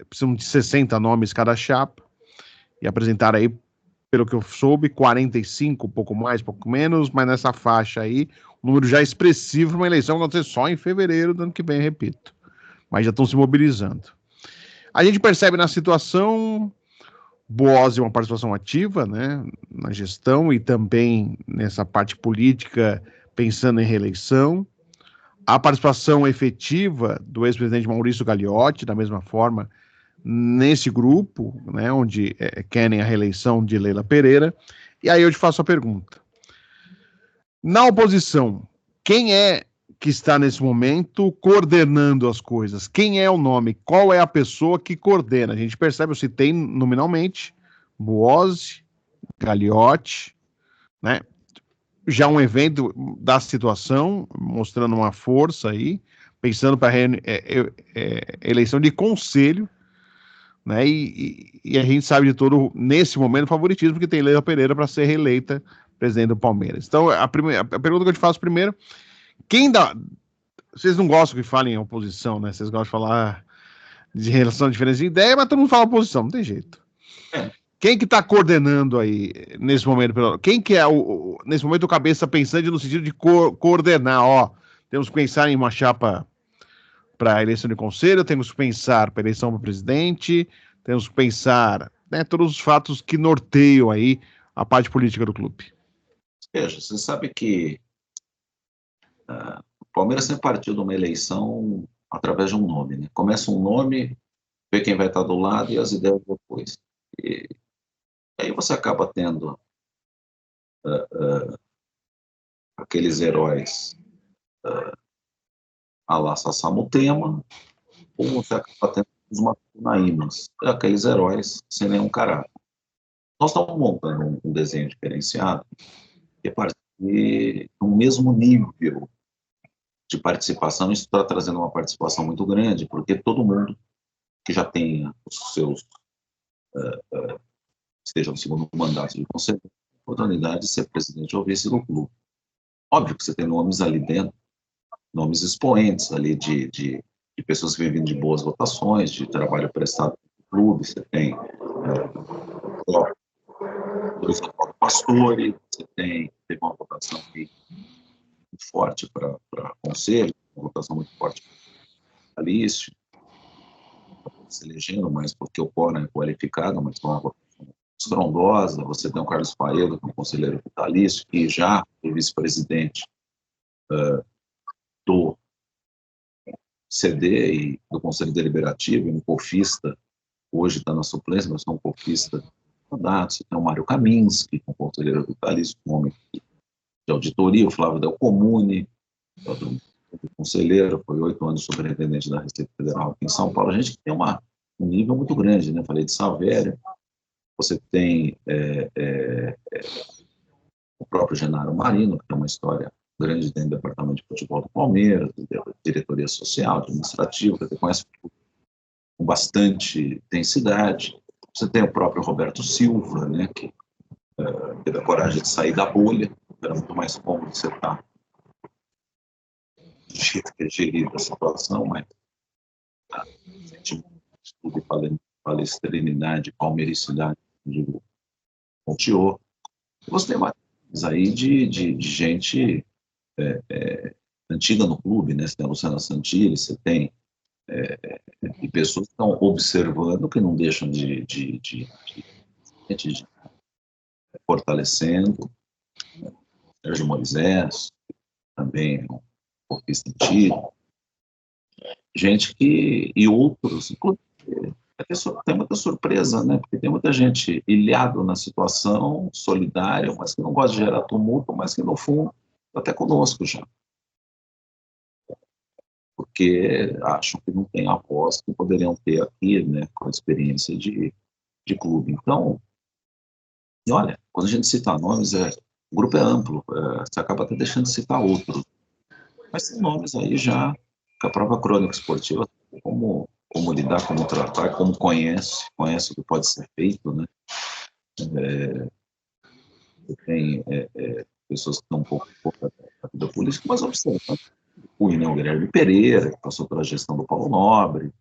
precisam de 60 nomes cada chapa, e apresentaram aí, pelo que eu soube, 45, um pouco mais, um pouco menos, mas nessa faixa aí, um número já expressivo para uma eleição que vai acontecer só em fevereiro do ano que vem, repito. Mas já estão se mobilizando. A gente percebe na situação Boazzi uma participação ativa, né, na gestão e também nessa parte política, pensando em reeleição. A participação efetiva do ex-presidente Maurício Gagliotti, da mesma forma, nesse grupo, né, onde querem a reeleição de Leila Pereira. E aí eu te faço a pergunta. Na oposição, quem é que está nesse momento coordenando as coisas? Quem é o nome? Qual é a pessoa que coordena? A gente percebe, eu citei nominalmente, Boazzi, Gagliotti, né? Já um evento da situação, mostrando uma força aí, pensando para eleição de conselho, né? E a gente sabe de todo, nesse momento, o favoritismo que tem Leila Pereira para ser reeleita presidente do Palmeiras. Então, a pergunta que eu te faço primeiro, quem dá... Vocês não gostam que falem em oposição, né? Vocês gostam de falar de relação a diferença de ideia, mas todo mundo fala oposição, não tem jeito. Quem que está coordenando aí nesse momento? Quem que é, nesse momento, o cabeça pensante no sentido de coordenar? Ó, temos que pensar em uma chapa para a eleição de conselho, temos que pensar para a eleição para presidente, temos que pensar, né, todos os fatos que norteiam aí a parte política do clube. Veja, você sabe que o Palmeiras sempre partiu de uma eleição através de um nome, né? Começa um nome, vê quem vai estar do lado e as ideias depois. E aí você acaba tendo aqueles heróis a la Sassamutema, ou você acaba tendo os Macunaímas, aqueles heróis sem nenhum caráter. Nós estamos montando um desenho diferenciado que partir de um mesmo nível de participação. Isso está trazendo uma participação muito grande, porque todo mundo que já tenha os seus esteja no segundo mandato de conselho, tem a oportunidade de ser presidente ou vice do clube. Óbvio que você tem nomes ali dentro, nomes expoentes ali de pessoas que vivem de boas votações, de trabalho prestado no clube. Você tem Luiz Pastore, você teve uma votação muito forte para conselho, uma votação muito forte para Alício, se elegendo, mas porque o quórum é qualificado, mas com uma votação estrondosa. Você tem o Carlos Paedo, que é um conselheiro vitalício, que já foi vice-presidente do CD e do Conselho Deliberativo, um cofista, hoje está na suplência, mas é um cofista de mandato. Você tem o Mário Kaminski, que é um conselheiro vitalício, um homem de auditoria, o Flávio Del Comune, outro conselheiro, foi 8 anos superintendente da Receita Federal aqui em São Paulo. A gente tem um nível muito grande, né? Falei de Savério, você tem o próprio Genaro Marino, que tem uma história grande dentro do departamento de futebol do Palmeiras, diretoria social, administrativa, que você conhece com bastante intensidade. Você tem o próprio Roberto Silva, né, que teve a coragem de sair da bolha. Era muito mais cômodo você estar do jeito que é gerida a situação, mas tudo palestrinidade, palmeiricidade, digo, ponteou. Você tem mais aí de gente antiga no clube, né? Você tem a Luciana Santilli, você tem e pessoas que estão observando, que não deixam de fortalecendo. Sérgio Moisés, também um cofista antigo. Gente que, e outros, inclusive, tem muita surpresa, né? Porque tem muita gente ilhado na situação, solidária, mas que não gosta de gerar tumulto, mas que, no fundo, está até conosco já. Porque acham que não tem a voz que poderiam ter aqui, né, com a experiência de clube. Então, E olha, quando a gente cita nomes, o grupo é amplo, você acaba até deixando de citar outros. Mas tem nomes aí já que a própria crônica esportiva, como lidar, como tratar, como conhece o que pode ser feito, né? Tem pessoas que estão um pouco fora da vida política, mas observa, o Guilherme Pereira, que passou pela gestão do Paulo Nobre,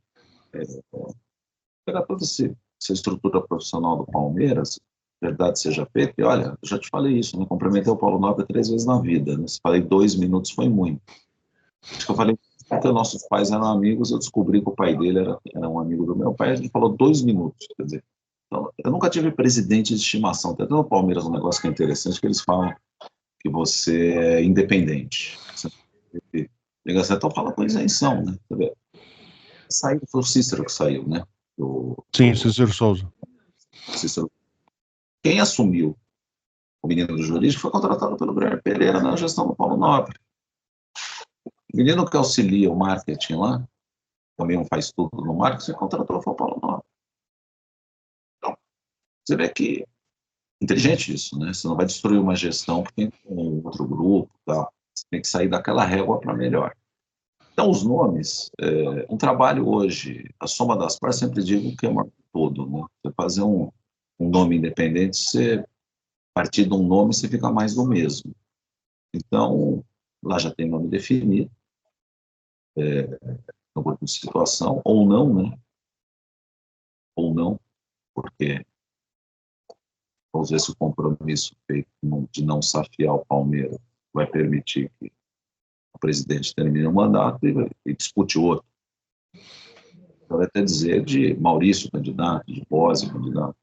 pegar toda essa estrutura profissional do Palmeiras, verdade seja feita, e olha, eu já te falei isso, né? Cumprimentei o Paulo Nobre 3 vezes na vida, né? Se falei 2 minutos foi muito. Acho que eu falei porque nossos pais eram amigos, eu descobri que o pai dele era um amigo do meu pai, a gente falou 2 minutos, quer dizer, então, eu nunca tive presidente de estimação, até no Palmeiras um negócio que é interessante, que eles falam que você é independente. Então fala com isenção, né? Saiu, foi o Cícero que saiu, né? Sim, Cícero Souza. Cícero. Quem assumiu o menino do jurídico foi contratado pelo Guilherme Pereira na gestão do Paulo Nobre. O menino que auxilia o marketing lá, também faz tudo no marketing, contratou foi o Paulo Nobre. Então, você vê que inteligente isso, né? Você não vai destruir uma gestão porque tem um outro grupo, tal. Você tem que sair daquela régua para melhor. Então, os nomes, um trabalho hoje, a soma das partes, sempre digo que é maior que todo, né? Você fazer um nome independente, você partir de um nome, você fica mais do mesmo. Então, lá já tem nome definido, no grupo de situação, ou não, né? Ou não, porque vamos ver se o compromisso feito de não safiar o Palmeiras vai permitir que o presidente termine o mandato e dispute outro. Vai até dizer de Maurício candidato, de Bose candidato.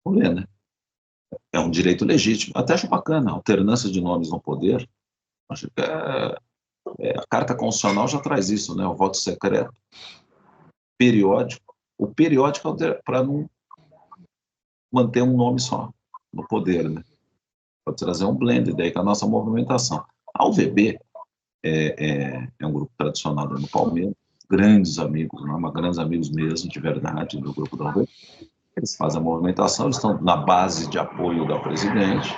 Vamos ver, né? É um direito legítimo. Até acho bacana, a alternância de nomes no poder. Acho que a Carta Constitucional já traz isso, né? O voto secreto, periódico. O periódico é para não manter um nome só no poder, né? Pode trazer um blend daí com a nossa movimentação. A UVB é um grupo tradicional no Palmeiras, grandes amigos, grandes amigos mesmo, de verdade, do grupo da UVB. Eles fazem a movimentação, eles estão na base de apoio da presidente.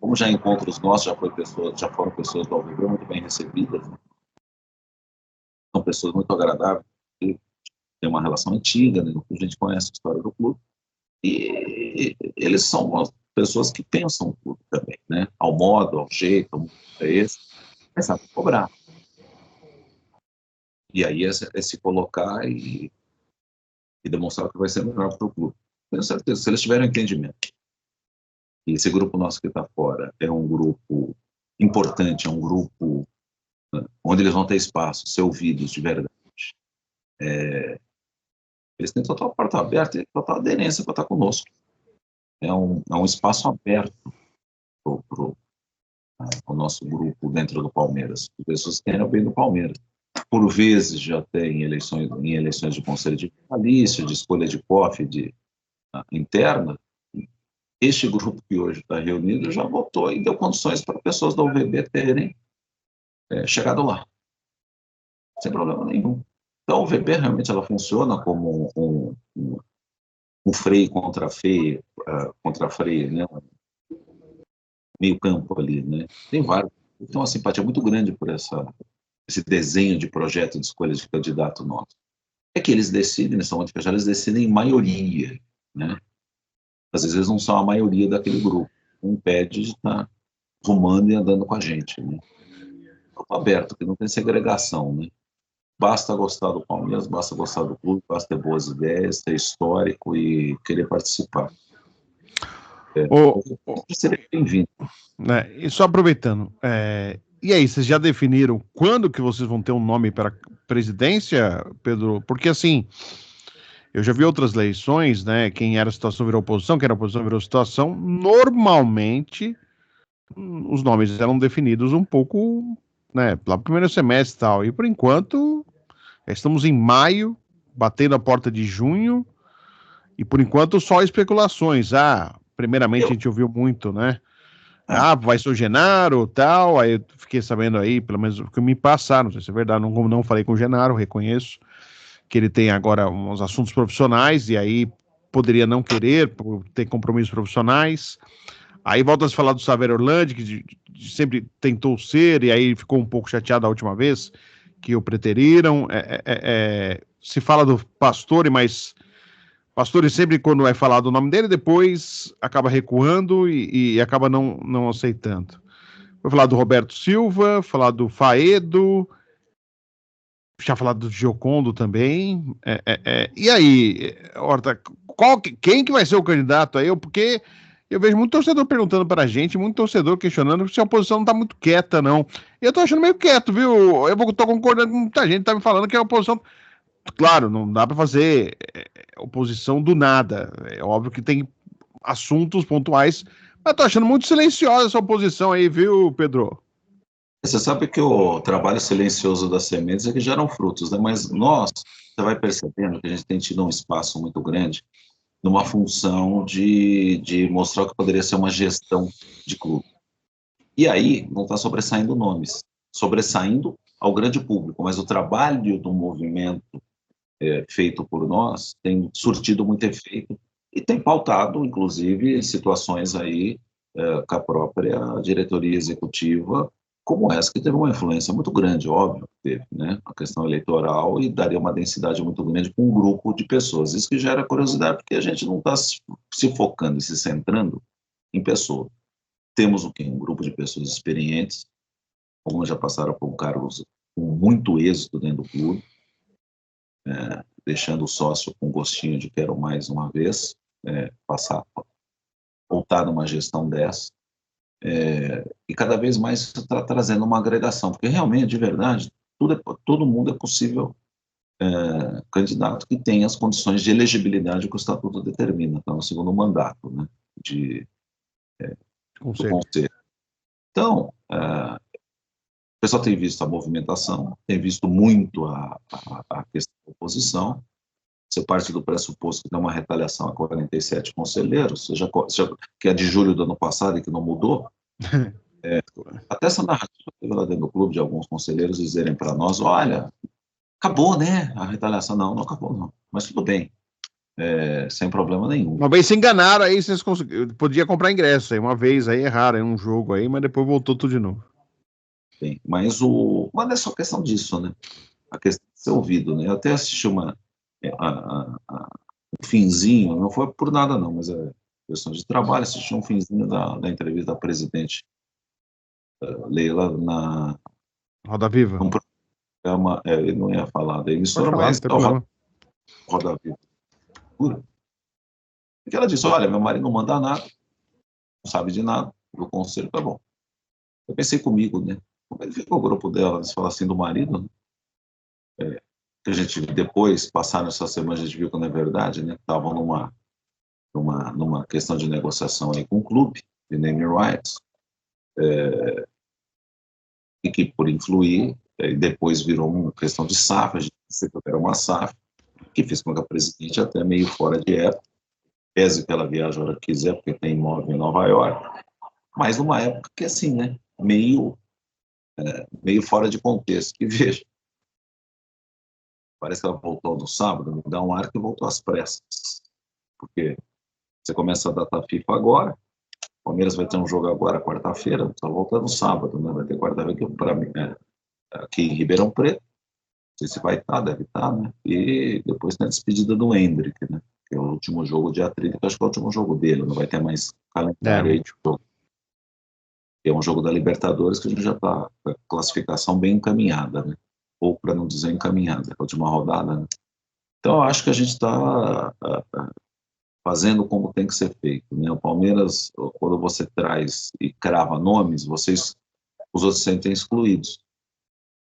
Como já encontros nossos, já foram pessoas da UVB muito bem recebidas, né? São pessoas muito agradáveis, que têm uma relação antiga, né? A gente conhece a história do clube, e eles são pessoas que pensam o clube também, né? Ao modo, ao jeito, é esse, mas sabe cobrar. E aí é se colocar e demonstrar que vai ser melhor para o clube. Tenho certeza, se eles tiverem entendimento. E esse grupo nosso que está fora é um grupo importante, é um grupo onde eles vão ter espaço, ser ouvidos de verdade. Eles têm total porta aberta e total aderência para estar conosco. É um espaço aberto para o nosso grupo dentro do Palmeiras. As pessoas querem o bem do Palmeiras. Por vezes já tem eleições de conselho de vitalício, de escolha de COF interna. Este grupo que hoje está reunido já votou e deu condições para pessoas da UVB terem chegado lá, sem problema nenhum. Então, a UVB realmente ela funciona como um freio contra freio, né? Meio campo ali, né? Tem vários. Então, uma simpatia muito grande por esse desenho de projeto de escolha de candidato nosso. É que eles decidem, eles decidem em maioria, né? Às vezes não são a maioria daquele grupo. Não impede de estar rumando e andando com a gente, né? Grupo aberto, que não tem segregação, né? Basta gostar do Palmeiras, basta gostar do clube, basta ter boas ideias, ter histórico e querer participar. Seria bem-vindo. Né, e só aproveitando, e aí, vocês já definiram quando que vocês vão ter um nome para presidência, Pedro? Porque assim, eu já vi outras eleições, né? Quem era situação virou oposição, quem era oposição virou situação. Normalmente, os nomes eram definidos um pouco, né? Lá no primeiro semestre e tal. E por enquanto, estamos em maio, batendo a porta de junho, e por enquanto só especulações. Primeiramente a gente ouviu muito, né? Vai ser o Genaro, tal. Aí eu fiquei sabendo aí, pelo menos o que me passaram, não sei se é verdade, não falei com o Genaro, reconheço que ele tem agora uns assuntos profissionais, e aí poderia não querer, por ter compromissos profissionais. Aí volta a se falar do Xavier Orlandi, que sempre tentou ser, e aí ficou um pouco chateado a última vez, que o preteriram. Se fala do Pastore, mas Pastore sempre, quando é falado o nome dele, depois acaba recuando e acaba não aceitando. Vou falar do Roberto Silva, falar do Faedo, já falar do Giocondo também. E aí, Horta, quem que vai ser o candidato aí? Porque eu vejo muito torcedor perguntando para a gente, muito torcedor questionando se a oposição não está muito quieta, não. Eu tô achando meio quieto, viu? Eu tô concordando com muita gente, tá me falando que a oposição. Claro, não dá para fazer oposição do nada. É óbvio que tem assuntos pontuais, mas tô achando muito silenciosa essa oposição aí, viu, Pedro? Você sabe que o trabalho silencioso das sementes é que geram frutos, né? Mas nós, você vai percebendo que a gente tem tido um espaço muito grande numa função de mostrar que poderia ser uma gestão de clube. E aí não está sobressaindo nomes, sobressaindo ao grande público, mas o trabalho do movimento feito por nós tem surtido muito efeito e tem pautado, inclusive, situações aí com a própria diretoria executiva, como essa que teve uma influência muito grande, óbvio que teve, né? A questão eleitoral e daria uma densidade muito grande com um grupo de pessoas. Isso que gera curiosidade, porque a gente não está se focando e se centrando em pessoas. Temos o quê? Um grupo de pessoas experientes, algumas já passaram por cargos com muito êxito dentro do clube, deixando o sócio com gostinho de quero mais uma vez, voltar numa gestão dessa, e cada vez mais está trazendo uma agregação, porque realmente, de verdade, todo mundo é possível candidato que tenha as condições de elegibilidade que o Estatuto determina, então, no segundo mandato, né, do Conselho. Então, o pessoal tem visto a movimentação, tem visto muito a questão da oposição. Você parte do pressuposto que tem uma retaliação a 47 conselheiros, que é de julho do ano passado e que não mudou. Até essa narrativa teve lá dentro do clube de alguns conselheiros dizerem para nós, olha, acabou, né, a retaliação. Não acabou não, mas tudo bem, sem problema nenhum. Uma vez se enganaram aí, vocês podia comprar ingresso aí, uma vez aí, erraram em um jogo aí, mas depois voltou tudo de novo. Bem, mas não é só questão disso, né, a questão de ser ouvido, né, eu até assisti um finzinho, não foi por nada não, mas é questão de trabalho, assisti um finzinho da entrevista da presidente Leila na Roda Viva. Ele não ia falar da emissora, mas Roda Viva. Porque ela disse, olha, meu marido não manda nada, não sabe de nada, do conselho, tá bom. Eu pensei comigo, né, como ele ficou o grupo dela, eles falam assim do marido, né, que a gente depois, passar nessa semana, a gente viu que não é verdade, né, estavam numa questão de negociação aí com o clube, de naming rights, e que por influir, depois virou uma questão de SAF, a gente disse que era uma SAF, que fez com que a presidente até meio fora de época, pese que ela viaje a hora que quiser, porque tem imóvel em Nova York, mas numa época que assim, né, meio fora de contexto, que veja, parece que ela voltou no sábado, me dá um ar que voltou às pressas, porque você começa a data FIFA agora, o Palmeiras vai ter um jogo agora, quarta-feira, só volta no sábado, né? Vai ter quarta-feira para mim, aqui em Ribeirão Preto, não sei se vai estar, deve estar, né? E depois tem a despedida do Hendrick, né? Que é o último jogo, dia 30, que acho que é o último jogo dele, não vai ter mais calendário aí de jogo. É um jogo da Libertadores que a gente já está com a classificação bem encaminhada, né? Ou para não dizer encaminhada, a última rodada, né? Então, eu acho que a gente está fazendo como tem que ser feito, né? O Palmeiras, quando você traz e crava nomes, os outros se sentem excluídos.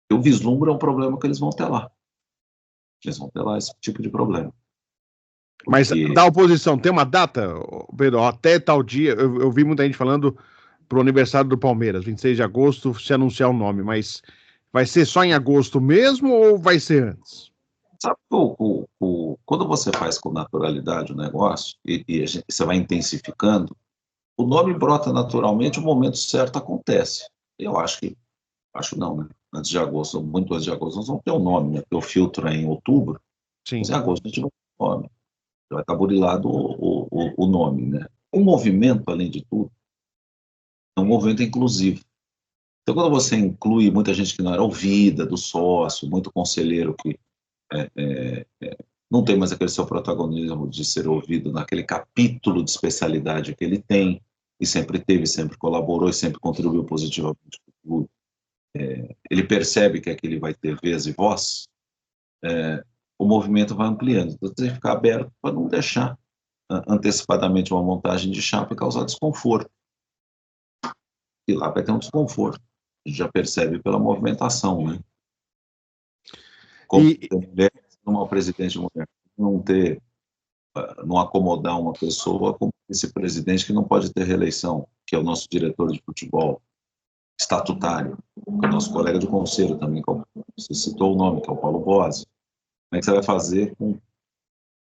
Eu vislumbro um problema que eles vão ter lá. Eles vão ter lá esse tipo de problema. Mas da oposição, tem uma data, Pedro? Até tal dia, eu vi muita gente falando pro aniversário do Palmeiras, 26 de agosto, se anunciar o nome, mas vai ser só em agosto mesmo ou vai ser antes? Sabe, quando você faz com naturalidade o negócio e você vai intensificando, o nome brota naturalmente, o momento certo acontece. Eu acho não, né? Antes de agosto, muito antes de agosto, nós vamos ter um nome, né? Porque o filtro é em outubro, Sim. mas em agosto a gente vai ter um nome. vai estar burilado o nome, né? O movimento, além de tudo, é um movimento inclusivo. Então, quando você inclui muita gente que não era ouvida, do sócio, muito conselheiro que não tem mais aquele seu protagonismo de ser ouvido naquele capítulo de especialidade que ele tem, e sempre teve, sempre colaborou e sempre contribuiu positivamente para o clube, ele percebe que aquele vai ter vez e voz, o movimento vai ampliando. Então, tem que ficar aberto para não deixar antecipadamente uma montagem de chapa e causar desconforto. E lá vai ter um desconforto. A gente já percebe pela movimentação, né? Como ter mulher, uma presidente mulher, não acomodar uma pessoa como vice-presidente que não pode ter reeleição, que é o nosso diretor de futebol estatutário, que é o nosso colega de conselho também, você citou o nome, que é o Paulo Bozzi. Como é que você vai fazer com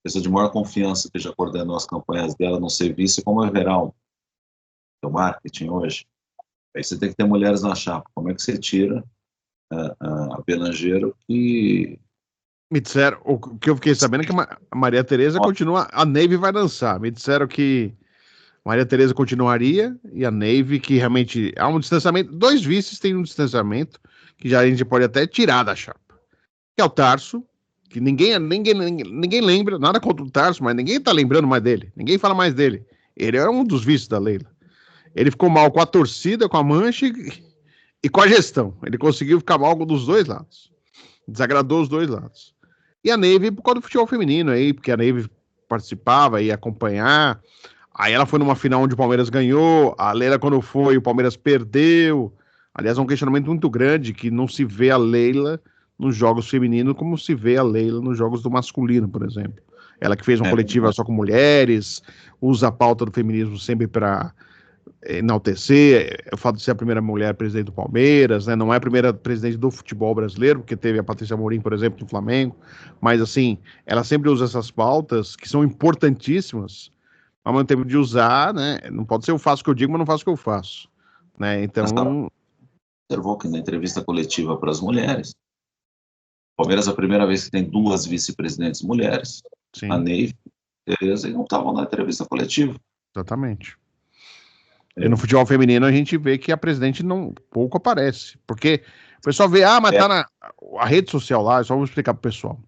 pessoa de maior confiança que já coordenou as campanhas dela no serviço, como é o Everaldo, que é o marketing hoje? Aí você tem que ter mulheres na chapa. Como é que você tira a Belangeiro que... Me disseram, o que eu fiquei sabendo é que a Maria Tereza continua, a Navy vai dançar. Me disseram que Maria Tereza continuaria e a Navy, que realmente há um distanciamento. Dois vices têm um distanciamento que já a gente pode até tirar da chapa. Que é o Tarso, que ninguém lembra, nada contra o Tarso, mas ninguém tá lembrando mais dele. Ninguém fala mais dele. Ele era um dos vices da Leila. Ele ficou mal com a torcida, com a Mancha e com a gestão. Ele conseguiu ficar mal dos dois lados. Desagradou os dois lados. E a Navy por causa do futebol feminino aí, porque a Navy participava, ia acompanhar. Aí ela foi numa final onde o Palmeiras ganhou, a Leila quando foi, o Palmeiras perdeu. Aliás, é um questionamento muito grande que não se vê a Leila nos jogos femininos como se vê a Leila nos jogos do masculino, por exemplo. Ela que fez uma coletiva só com mulheres, usa a pauta do feminismo sempre para enaltecer o fato de ser a primeira mulher presidente do Palmeiras, né? Não é a primeira presidente do futebol brasileiro, porque teve a Patrícia Amorim, por exemplo, do Flamengo, mas assim, ela sempre usa essas pautas que são importantíssimas, ao mesmo tempo de usar, né? Não pode ser eu faço o que eu digo, mas não faço o que eu faço, né? Então... observou que na entrevista coletiva para as mulheres, o Palmeiras é a primeira vez que tem duas vice-presidentes mulheres, sim, a Ney e a Tereza, e não estavam na entrevista coletiva. exatamente. E no futebol feminino a gente vê que a presidente não pouco aparece, porque o pessoal vê, mas tá na a rede social lá, só vou explicar pro pessoal.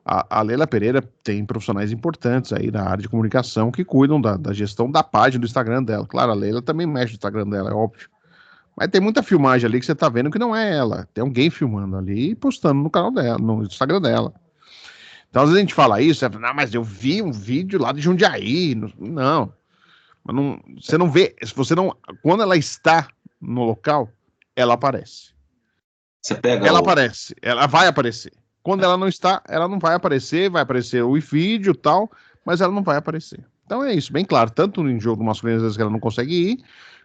A Leila Pereira tem profissionais importantes aí na área de comunicação que cuidam da gestão da página do Instagram dela. Claro, a Leila também mexe no Instagram dela, é óbvio. Mas tem muita filmagem ali que você tá vendo que não é ela. Tem alguém filmando ali e postando no canal dela, no Instagram dela. Então, às vezes a gente fala isso, você fala, mas eu vi um vídeo lá de Jundiaí. Não. Mas não, você não vê, se você não, quando ela está no local, ela aparece. Você pega ela aparece, ela vai aparecer. Quando ela não está, ela não vai aparecer o vídeo e tal, mas ela não vai aparecer. Então é isso, bem claro, tanto no jogo masculino às vezes que ela não consegue ir,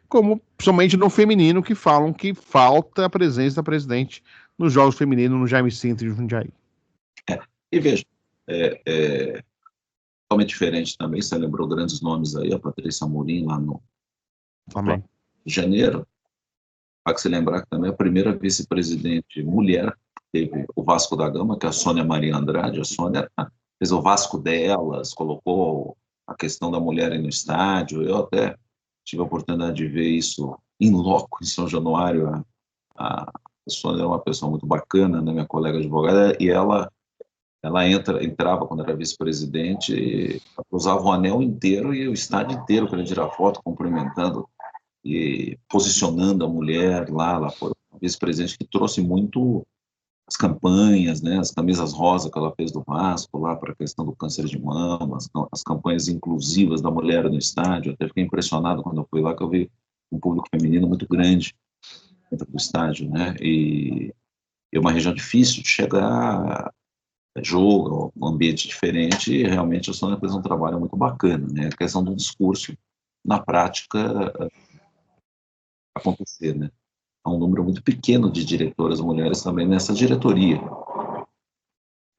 como somente no feminino que falam que falta a presença da presidente nos jogos femininos no Jaime Sintra e Jundiaí. E veja, totalmente diferente também, você lembrou grandes nomes aí, a Patrícia Amorim lá no Flamengo. Janeiro, para que se lembrar que também a primeira vice-presidente mulher teve o Vasco da Gama, que é a Sônia Maria Andrade. A Sônia fez o Vasco delas, colocou a questão da mulher aí no estádio. Eu até tive a oportunidade de ver isso em loco, em São Januário. A Sônia é uma pessoa muito bacana, né, minha colega advogada, e ela entrava quando era vice-presidente, usava o anel inteiro e o estádio inteiro querendo tirar foto, cumprimentando e posicionando a mulher lá. Ela foi uma vice-presidente que trouxe muito as campanhas, né, as camisas rosa que ela fez do Vasco lá para a questão do câncer de mama, as campanhas inclusivas da mulher no estádio. Eu até fiquei impressionado quando eu fui lá, que eu vi um público feminino muito grande dentro do estádio, né, e é uma região difícil de chegar, jogo, um ambiente diferente, e realmente a Sônia fez um trabalho muito bacana, né, a questão do discurso na prática acontecer, né. Há um número muito pequeno de diretoras mulheres também nessa diretoria.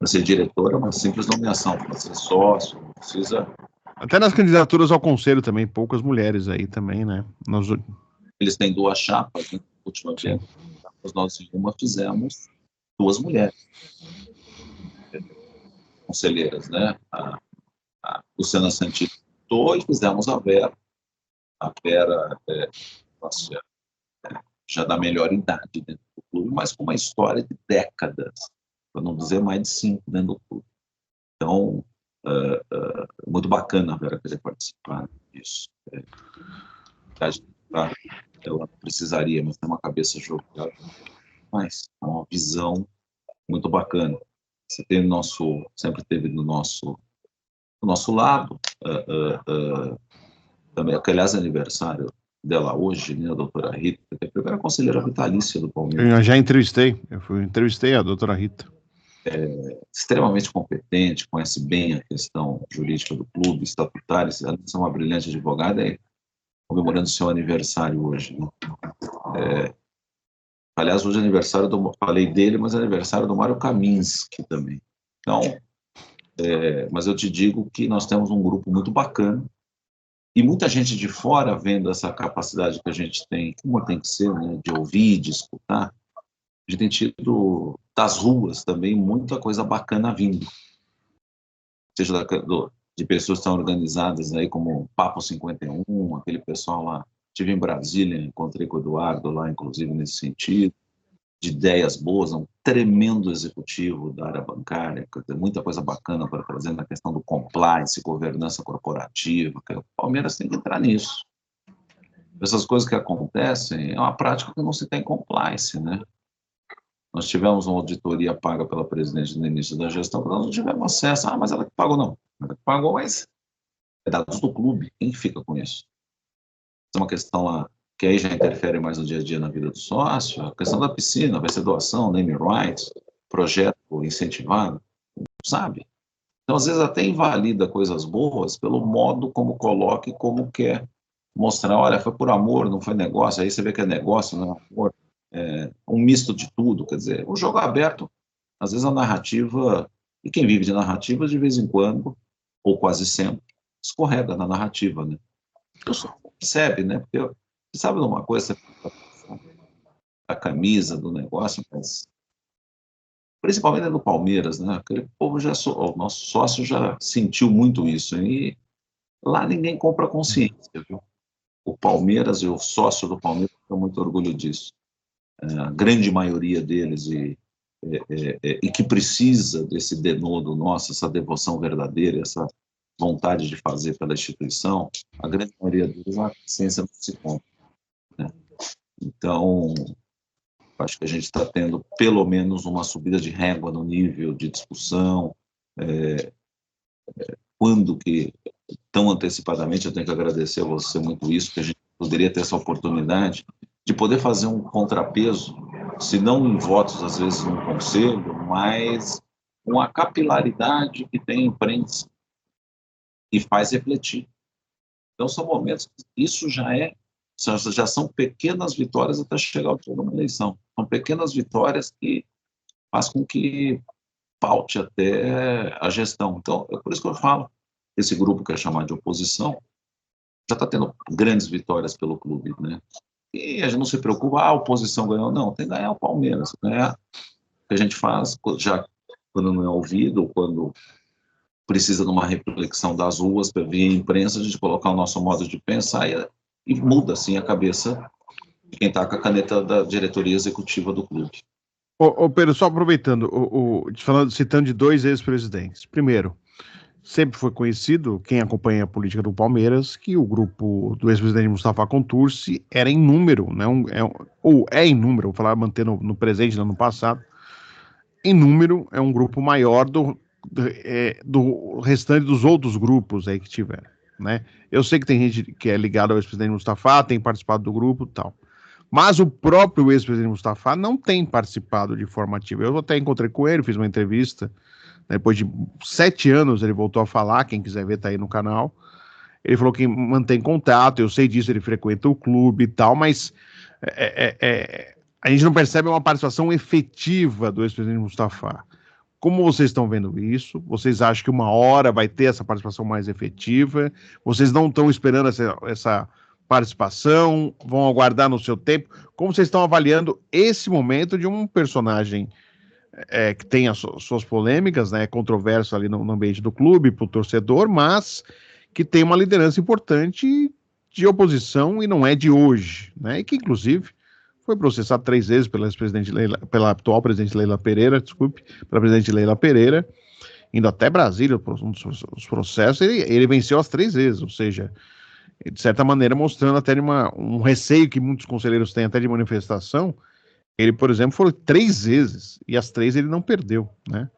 Para ser diretora é uma simples nomeação, para ser sócio, não precisa... Até nas candidaturas ao conselho também, poucas mulheres aí também, né? Eles têm duas chapas, né? Na última vez, nós em uma fizemos duas mulheres conselheiras, né? A A Luciana Santini e fizemos a Vera. A Vera nossa, já da melhor idade dentro do clube, mas com uma história de décadas, para não dizer mais de 5 dentro do clube. Então, muito bacana a Vera querer participar disso. Ela precisaria, mas tem uma cabeça jogada, mas uma visão muito bacana. Você tem sempre teve do nosso lado, também, que aliás é aniversário dela hoje, né, a doutora Rita, que é a primeira conselheira vitalícia do Palmeiras. Eu já entrevistei a doutora Rita. Extremamente competente, conhece bem a questão jurídica do clube, estatutária, além de ser uma brilhante advogada, comemorando seu aniversário hoje. Né? Aliás, hoje é aniversário falei dele, mas é aniversário do Mário Kaminski também. Então, mas eu te digo que nós temos um grupo muito bacana, e muita gente de fora vendo essa capacidade que a gente tem, como tem que ser, né, de ouvir, de escutar. A gente tem tido das ruas também muita coisa bacana vindo. Seja de pessoas que estão organizadas aí, como Papo 51, aquele pessoal lá. Estive em Brasília, encontrei com o Eduardo lá, inclusive, nesse sentido, de ideias boas, um tremendo executivo da área bancária, tem muita coisa bacana para trazer na questão do compliance, governança corporativa, que o Palmeiras tem que entrar nisso. Essas coisas que acontecem é uma prática que não se tem compliance, né? Nós tivemos uma auditoria paga pela presidente no início da gestão, nós não tivemos acesso. Mas ela que pagou, não. Ela que pagou, mas é dados do clube. Quem fica com isso? É uma questão lá que aí já interfere mais no dia a dia na vida do sócio. A questão da piscina, vai ser doação, name rights, projeto incentivado, sabe? Então, às vezes, até invalida coisas boas pelo modo como coloca e como quer mostrar. Olha, foi por amor, não foi negócio. Aí você vê que é negócio, não é amor. Um misto de tudo, quer dizer, o jogo aberto, às vezes a narrativa, e quem vive de narrativa, de vez em quando, ou quase sempre, escorrega na narrativa, né? O pessoal percebe, né? Porque você sabe de uma coisa, a camisa do negócio, mas principalmente do Palmeiras, né? Aquele povo o nosso sócio já sentiu muito isso, e lá ninguém compra consciência, viu? O Palmeiras e o sócio do Palmeiras tem muito orgulho disso. A grande maioria deles e que precisa desse denodo nosso, essa devoção verdadeira, essa vontade de fazer pela instituição, a grande maioria deles, a ciência não se compra, né? Então, acho que a gente está tendo pelo menos uma subida de régua no nível de discussão, quando que, tão antecipadamente, eu tenho que agradecer a você muito isso, que a gente poderia ter essa oportunidade de poder fazer um contrapeso, se não em votos, às vezes, no conselho, mas com a capilaridade que tem a imprensa e faz refletir. Então, são momentos que isso já são pequenas vitórias até chegar ao dia de uma eleição. São pequenas vitórias que faz com que paute até a gestão. Então, é por isso que eu falo, esse grupo que é chamado de oposição já está tendo grandes vitórias pelo clube, né? E a gente não se preocupa, a oposição ganhou. Não, tem que ganhar o Palmeiras. Ganhar o que a gente faz, já quando não é ouvido, ou quando precisa de uma reflexão das ruas, via imprensa, a gente colocar o nosso modo de pensar e muda, assim, a cabeça de quem está com a caneta da diretoria executiva do clube. Ô Pedro, só aproveitando, citando de 2 ex-presidentes. Primeiro, sempre foi conhecido, quem acompanha a política do Palmeiras, que o grupo do ex-presidente Mustafa Contursi era em número, né, em número, vou falar mantendo no presente, no passado, em número é um grupo maior do restante dos outros grupos aí que tiveram, né? Eu sei que tem gente que é ligada ao ex-presidente Mustafa, tem participado do grupo e tal, mas o próprio ex-presidente Mustafa não tem participado de forma ativa. Eu até encontrei com ele, fiz uma entrevista. Depois de 7 anos ele voltou a falar, quem quiser ver tá aí no canal. Ele falou que mantém contato, eu sei disso, ele frequenta o clube e tal, mas a gente não percebe uma participação efetiva do ex-presidente Mustafa. Como vocês estão vendo isso? Vocês acham que uma hora vai ter essa participação mais efetiva? Vocês não estão esperando essa participação? Vão aguardar no seu tempo? Como vocês estão avaliando esse momento de um personagem que tem as suas polêmicas, né, controverso ali no ambiente do clube, para o torcedor, mas que tem uma liderança importante de oposição e não é de hoje, né, e que inclusive foi processado 3 vezes pela atual presidente Leila Pereira, desculpe, pela presidente Leila Pereira, indo até Brasília, os processos, ele venceu as 3 vezes, ou seja, de certa maneira mostrando até um receio que muitos conselheiros têm até de manifestação. Ele, por exemplo, foi 3 vezes, e as 3 ele não perdeu, né?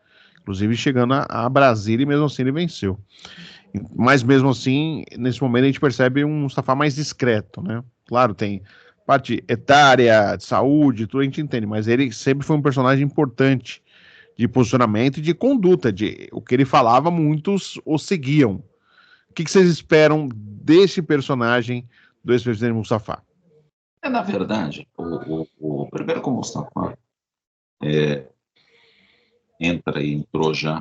Inclusive chegando a Brasília, e mesmo assim ele venceu. Mas mesmo assim, nesse momento a gente percebe um Mustafa mais discreto, né? Claro, tem parte etária, de saúde, tudo a gente entende, mas ele sempre foi um personagem importante de posicionamento e de conduta, de o que ele falava, muitos o seguiam. O que vocês esperam desse personagem do ex-presidente Mustafa? Na verdade, o primeiro que o Mustafa entrou já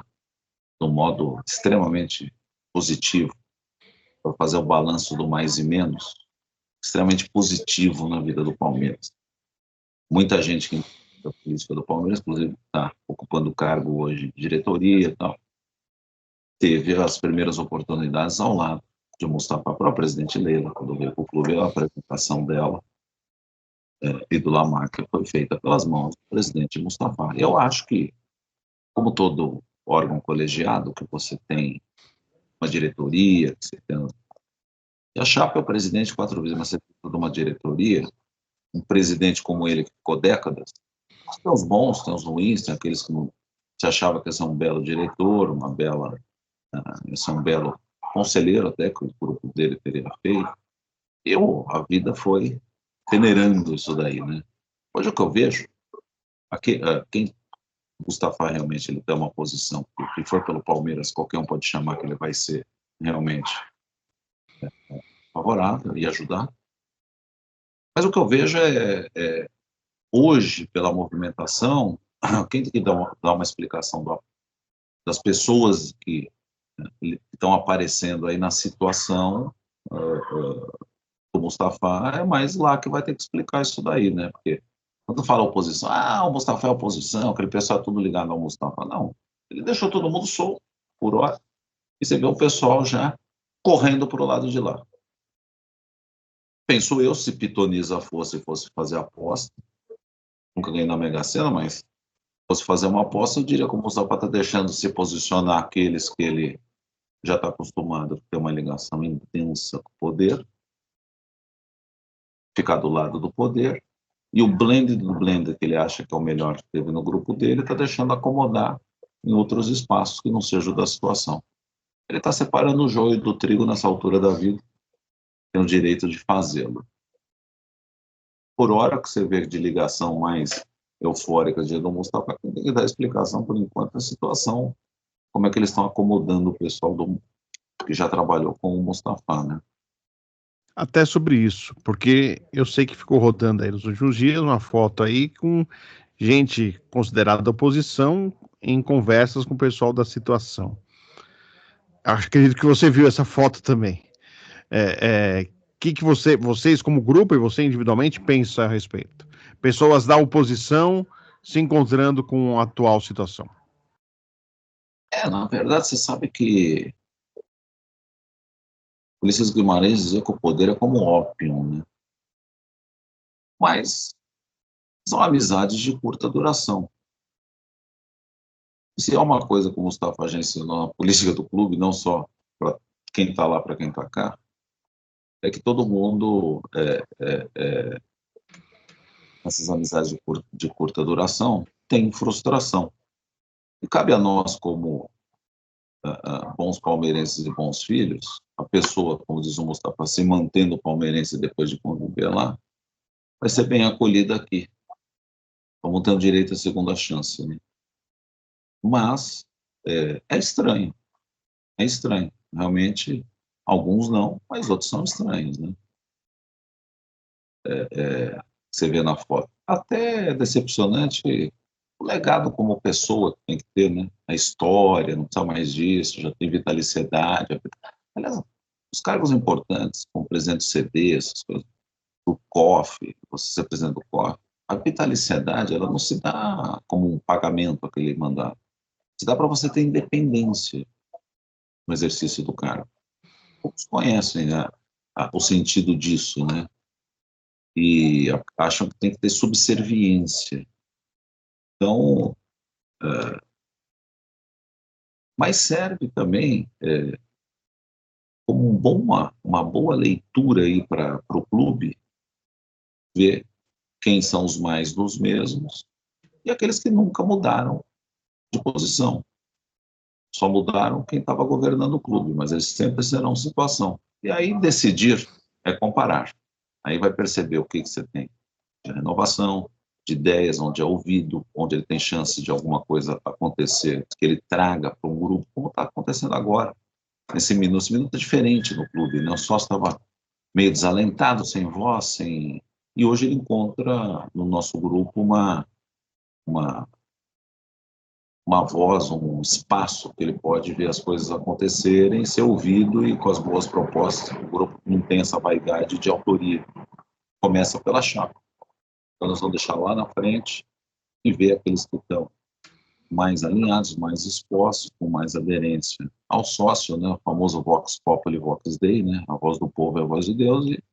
de um modo extremamente positivo, para fazer o balanço do mais e menos, extremamente positivo na vida do Palmeiras. Muita gente que da política do Palmeiras, inclusive, está ocupando o cargo hoje de diretoria e tal, teve as primeiras oportunidades ao lado de Mustafa, para a presidente Leila, quando veio para o clube, a apresentação dela e do Lamarca foi feita pelas mãos do presidente Mustafa. Eu acho que, como todo órgão colegiado, que você tem uma diretoria, que você tem... E a chapa é o presidente 4 vezes, mas você tem toda uma diretoria, um presidente como ele, que ficou décadas, tem os bons, tem os ruins, tem aqueles que não se achava que ia ser um belo diretor, ia ser um belo conselheiro até, que o grupo dele teria feito. A vida foi venerando isso daí, né? Hoje o que eu vejo, quem Mustafa realmente ele tem uma posição, que for pelo Palmeiras, qualquer um pode chamar que ele vai ser realmente favorável e ajudar. Mas o que eu vejo hoje, pela movimentação, quem tem que dar uma explicação das pessoas que estão aparecendo aí na situação do Mustafa, é mais lá que vai ter que explicar isso daí, né? Porque quando fala oposição, o Mustafa é oposição, aquele pessoal é tudo ligado ao Mustafa. Não, ele deixou todo mundo solto por hora, e você vê o pessoal já correndo para o lado de lá. Penso eu, se Pitoniza fosse fazer aposta, nunca ganhei na Mega Sena, mas fosse fazer uma aposta, eu diria que o Mustafa está deixando se posicionar aqueles que ele já está acostumado a ter uma ligação intensa com o poder, ficar do lado do poder, e o blend do blend que ele acha que é o melhor que teve no grupo dele, está deixando acomodar em outros espaços que não sejam da situação. Ele está separando o joio do trigo nessa altura da vida, tem o direito de fazê-lo. Por hora que você vê de ligação mais eufórica de do Mustafa, tem que dar explicação por enquanto da situação, como é que eles estão acomodando o pessoal que já trabalhou com o Mustafa, né? Até sobre isso, porque eu sei que ficou rodando aí nos últimos dias uma foto aí com gente considerada da oposição em conversas com o pessoal da situação. Acredito que você viu essa foto também. Que vocês como grupo e você individualmente pensa a respeito? Pessoas da oposição se encontrando com a atual situação. Na verdade, você sabe que Ulisses Guimarães dizia que o poder é como ópio, né? Mas são amizades de curta duração. Se é uma coisa que o Mustafa já ensinou na política do clube, não só para quem está lá, para quem está cá, é que todo mundo, essas amizades de curta duração, tem frustração. E cabe a nós, como bons palmeirenses e bons filhos, a pessoa, como diz o Mustafa, se mantendo palmeirense depois de conviver lá, vai ser bem acolhida aqui. Vamos ter o direito à segunda chance, né? Mas é estranho. É estranho. Realmente, alguns não, mas outros são estranhos, né? Você vê na foto. Até é decepcionante o legado como pessoa que tem que ter, né? A história, não precisa mais disso, já tem vitaliciedade. Aliás, os cargos importantes, como presidente do CD, essas coisas, do COF, você ser presidente do COF, A vitaliciedade, ela não se dá como um pagamento aquele mandato. Se dá para você ter independência no exercício do cargo. Poucos conhecem o sentido disso, né? E acham que tem que ter subserviência. Então, mas serve também como uma boa leitura aí para o clube, ver quem são os mais dos mesmos e aqueles que nunca mudaram de posição. Só mudaram quem estava governando o clube, mas eles sempre serão situação. E aí decidir é comparar. Aí vai perceber o que você tem de renovação, de ideias, onde é ouvido, onde ele tem chance de alguma coisa acontecer, que ele traga para um grupo, como está acontecendo agora. Esse minuto é diferente no clube, né? O sócio estava meio desalentado, sem voz, sem... E hoje ele encontra no nosso grupo uma, uma voz, um espaço que ele pode ver as coisas acontecerem, ser ouvido e com as boas propostas. O grupo não tem essa vaidade de autoria. Começa pela chapa. Então nós vamos deixar lá na frente e ver aqueles que estão mais alinhados, mais expostos, com mais aderência ao sócio, né? O famoso Vox Populi, Vox Dei, né? A voz do povo é a voz de Deus, e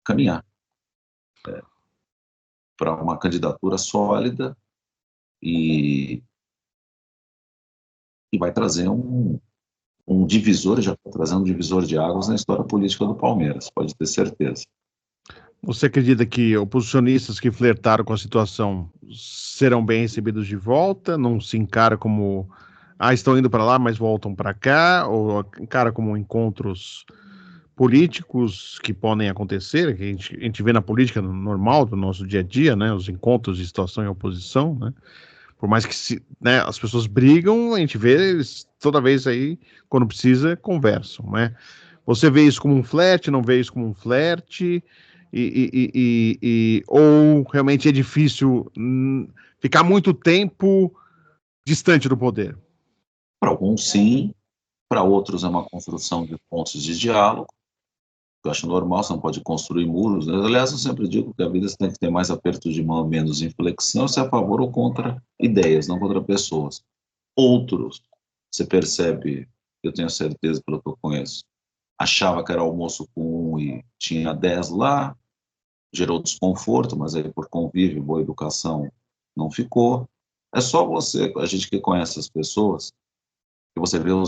caminhar para uma candidatura sólida e vai trazer um divisor, já está trazendo um divisor de águas na história política do Palmeiras, pode ter certeza. Você acredita que oposicionistas que flertaram com a situação serão bem recebidos de volta? Não se encara como, estão indo para lá, mas voltam para cá? Ou encara como encontros políticos que podem acontecer, que a gente vê na política normal do nosso dia a dia, né? Os encontros de situação e oposição, né? Por mais que né, as pessoas brigam, a gente vê eles toda vez aí, quando precisa, conversam, né? Você vê isso como um flerte, não vê isso como um flerte? Ou realmente é difícil ficar muito tempo distante do poder? Para alguns, sim. Para outros, é uma construção de pontos de diálogo. Eu acho normal, você não pode construir muros, né? Aliás, eu sempre digo que a vida você tem que ter mais aperto de mão, menos inflexão, se é a favor ou contra ideias, não contra pessoas. Outros, você percebe, eu tenho certeza pelo que eu conheço, achava que era almoço com um e tinha 10 lá, gerou desconforto, mas aí por convívio, boa educação, não ficou. É só você, a gente que conhece as pessoas, que você vê o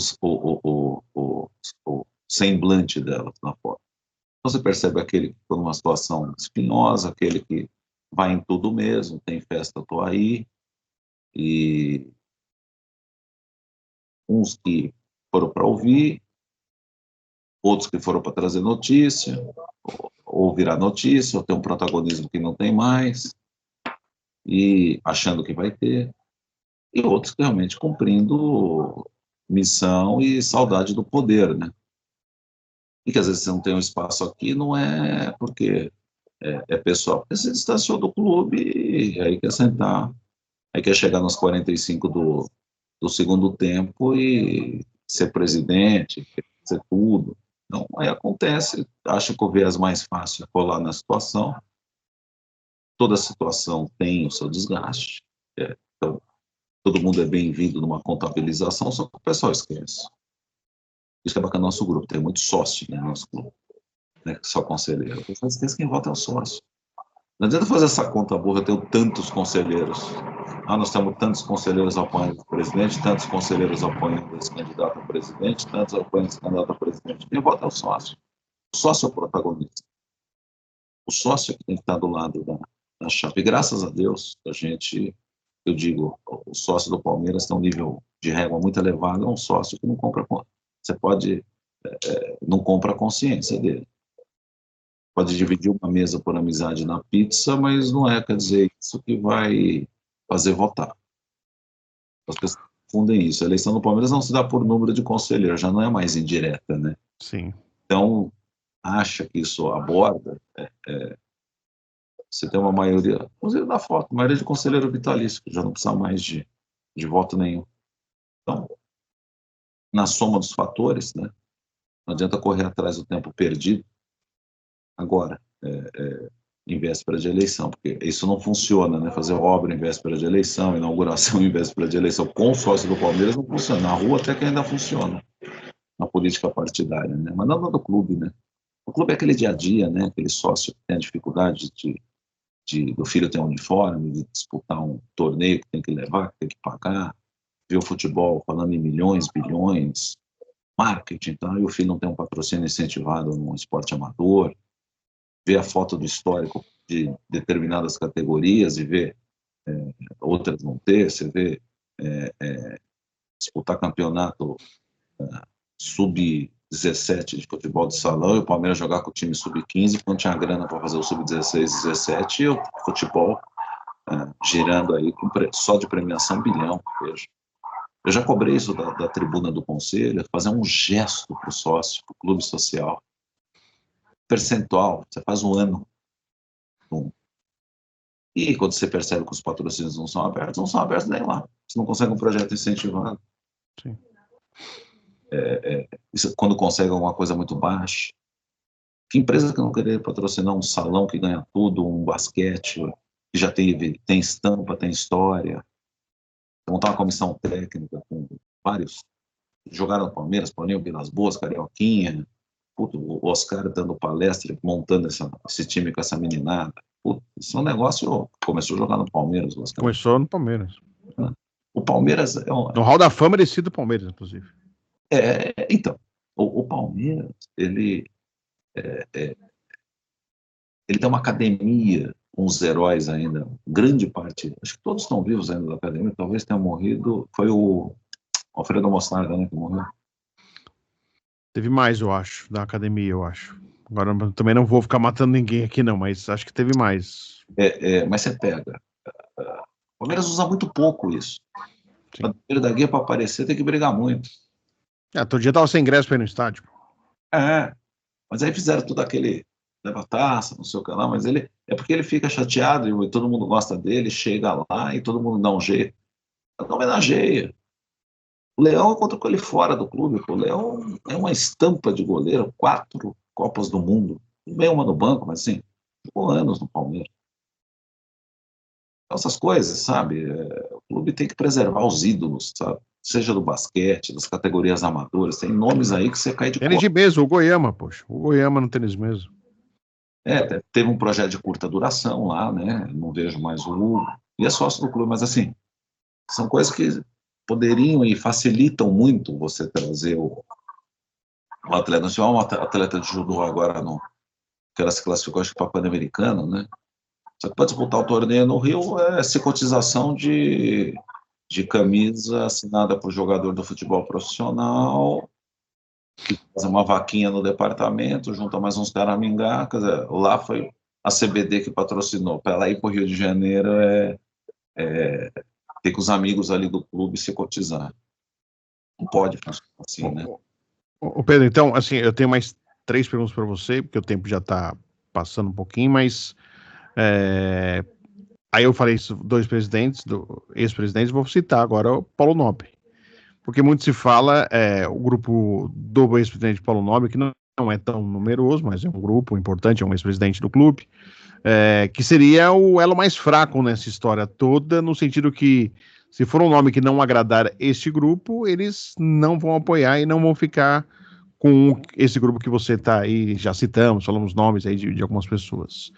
semblante delas na foto. Então você percebe aquele que está numa situação espinhosa, aquele que vai em tudo mesmo, tem festa, estou aí, e uns que foram para ouvir, outros que foram para trazer notícia, ou virar notícia, ou ter um protagonismo que não tem mais, e achando que vai ter, e outros que realmente cumprindo missão e saudade do poder, né? E que às vezes você não tem um espaço aqui, não é porque é pessoal, porque você se distanciou do clube e aí quer sentar, aí quer chegar nos 45 do segundo tempo e ser presidente, ser tudo. Então, aí acontece, acho que o viés mais fácil é colar na situação. Toda situação tem o seu desgaste, então todo mundo é bem-vindo numa contabilização, só que o pessoal esquece. Isso que é bacana no nosso grupo, tem muito sócio no nosso grupo, né, só conselheiro. O pessoal esquece quem vota é o sócio. Não adianta fazer essa conta burra, eu tenho tantos conselheiros. Nós temos tantos conselheiros apoiando o presidente, tantos conselheiros apoiando esse candidato a presidente, tantos apoiando esse candidato a presidente. Quem vota é o sócio. O sócio é o protagonista. O sócio é que tem que estar do lado da chapa. E graças a Deus, eu digo, o sócio do Palmeiras tem um nível de régua muito elevado, é um sócio que não compra, você pode, não compra a consciência dele. Pode dividir uma mesa por amizade na pizza, mas não quer dizer isso que vai fazer votar. As pessoas confundem isso. A eleição do Palmeiras não se dá por número de conselheiros, já não é mais indireta, né? Sim. Então, acha que isso aborda, você tem uma maioria, inclusive na foto, maioria de conselheiro vitalício, que já não precisa mais de voto nenhum. Então, na soma dos fatores, né? Não adianta correr atrás do tempo perdido. Agora, em véspera de eleição, porque isso não funciona, né? Fazer obra em véspera de eleição, inauguração em véspera de eleição com o sócio do Palmeiras não funciona. Na rua até que ainda funciona, na política partidária, né? Mas não do clube, né? O clube é aquele dia a dia, né? Aquele sócio que tem a dificuldade do filho ter um uniforme, de disputar um torneio que tem que levar, que tem que pagar, ver o futebol falando em milhões, bilhões, marketing, tá? E o filho não tem um patrocínio incentivado no esporte amador, ver a foto do histórico de determinadas categorias e ver outras não ter, você vê disputar campeonato sub-17 de futebol de salão e o Palmeiras jogar com o time sub-15 quando tinha grana para fazer o sub-16, 17 e o futebol girando aí só de premiação bilhão, veja. Eu já cobrei isso da tribuna do conselho, fazer um gesto para o sócio, para o clube social, percentual, você faz um ano. E quando você percebe que os patrocínios não são abertos nem lá. Você não consegue um projeto incentivado. Sim. Isso, quando consegue alguma coisa muito baixa. Que empresa que não queria patrocinar um salão que ganha tudo, um basquete, que já tem estampa, tem história, montar uma comissão técnica com vários, jogaram no Palmeiras, Paulinho Vilas Boas, Carioquinha, o Oscar dando palestra, montando esse time com essa meninada. Isso é um negócio, começou a jogar no Palmeiras. Oscar. Começou no Palmeiras. O Palmeiras no Hall da Fama ele cita o Palmeiras, inclusive. Então, o Palmeiras, ele tem uma academia com os heróis ainda, grande parte, acho que todos estão vivos ainda da academia, talvez tenha morrido, foi o Alfredo Mostarda, né, que morreu. Teve mais, eu acho, da academia, eu acho. Agora, também não vou ficar matando ninguém aqui, não, mas acho que teve mais. Mas você pega. O Palmeiras usa muito pouco isso. Sim. A bandeira da guia para aparecer tem que brigar muito. Todo dia tava sem ingresso para ir no estádio. Mas aí fizeram tudo aquele leva taça, não sei o que lá, mas ele é porque ele fica chateado e todo mundo gosta dele, chega lá e todo mundo dá um jeito. Não homenageia. O Leão eu encontro com ele fora do clube. O Leão é uma estampa de goleiro, 4 Copas do Mundo. Bem uma no banco, mas assim, ficou anos no Palmeiras. Essas coisas, sabe? O clube tem que preservar os ídolos, sabe? Seja do basquete, das categorias amadoras. Tem nomes aí que você cai de Tênis de mesa, o Goiama, poxa. O Goiama no tênis mesmo. Teve um projeto de curta duração lá, né? Não vejo mais o Hugo. E é sócio do clube, mas assim, são coisas que poderiam e facilitam muito você trazer o atleta. Nós tivemos um atleta de judô agora, que ela se classificou, acho que para a Pan-Americana, né? Só que para disputar o torneio no Rio ser cotização de camisa assinada por jogador do futebol profissional, que faz uma vaquinha no departamento, junta mais uns caramingá, quer dizer, lá foi a CBD que patrocinou. Para ela ir para o Rio de Janeiro ter que os amigos ali do clube se cotizar. Não pode funcionar assim, né? Ô Pedro, então, assim, eu tenho mais 3 perguntas para você, porque o tempo já está passando um pouquinho, mas aí eu falei isso, 2 presidentes, ex-presidentes, vou citar agora o Paulo Nobre. Porque muito se fala, o grupo do ex-presidente Paulo Nobre, que não é tão numeroso, mas é um grupo importante, é um ex-presidente do clube, que seria o elo mais fraco nessa história toda, no sentido que, se for um nome que não agradar este grupo, eles não vão apoiar e não vão ficar com esse grupo que você está aí, já citamos, falamos nomes aí de algumas pessoas.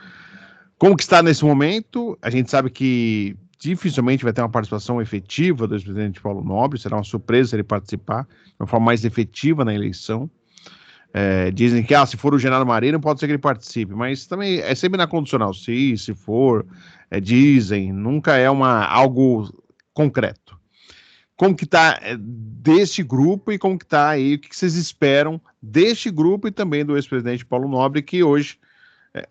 Como que está nesse momento? A gente sabe que dificilmente vai ter uma participação efetiva do ex-presidente Paulo Nobre, será uma surpresa se ele participar de uma forma mais efetiva na eleição. Dizem que, se for o Genaro Marinho, pode ser que ele participe, mas também é sempre na condicional, se for, dizem, nunca é algo concreto. Como que está deste grupo e como que está aí, o que vocês esperam deste grupo e também do ex-presidente Paulo Nobre, que hoje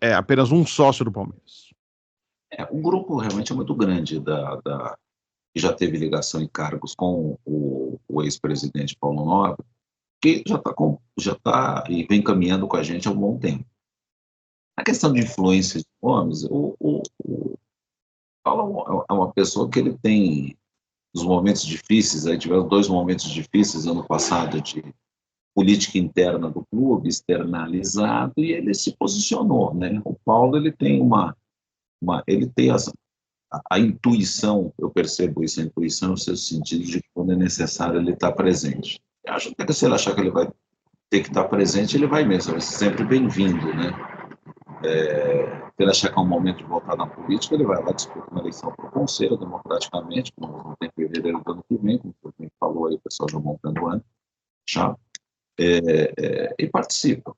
é apenas um sócio do Palmeiras? O grupo realmente é muito grande, que já teve ligação em cargos com o ex-presidente Paulo Nobre, que já está e vem caminhando com a gente há um bom tempo. A questão de influência de nomes, o Paulo é uma pessoa que ele tem os momentos difíceis, aí tiveram 2 momentos difíceis ano passado política interna do clube, externalizado, e ele se posicionou, né? O Paulo, ele tem ele tem a intuição, eu percebo isso, a intuição no seu sentido de que quando é necessário ele está presente. Eu acho até que se ele achar que ele vai ter que estar presente, ele vai mesmo, vai ser sempre bem-vindo, né? Se ele achar que é um momento de voltar na política, ele vai lá disputar uma eleição para o Conselho, democraticamente, como tem fevereiro do ano que vem, como você falou aí, o pessoal já montando ano, já, e participa.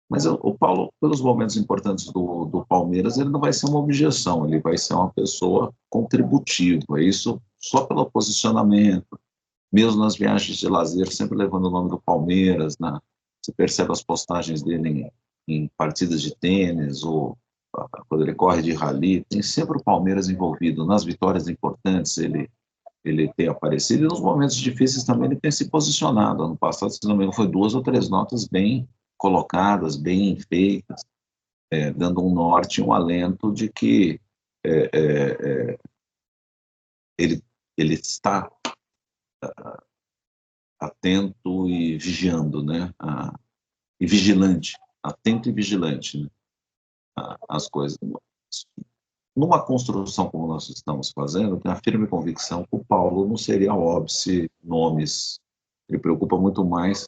Mas o Paulo, pelos momentos importantes do Palmeiras, ele não vai ser uma objeção, ele vai ser uma pessoa contributiva, isso só pelo posicionamento, mesmo nas viagens de lazer, sempre levando o nome do Palmeiras, você percebe as postagens dele em partidas de tênis, ou quando ele corre de rally, tem sempre o Palmeiras envolvido, nas vitórias importantes ele tem aparecido, e nos momentos difíceis também ele tem se posicionado. Ano passado, se não me engano, foi 2 ou 3 notas bem colocadas, bem feitas, dando um norte e um alento de que ele está atento e vigiando, né? E vigilante, atento e vigilante, né? As coisas. Numa construção como nós estamos fazendo, eu tenho a firme convicção que o Paulo não seria óbice nomes. Ele preocupa muito mais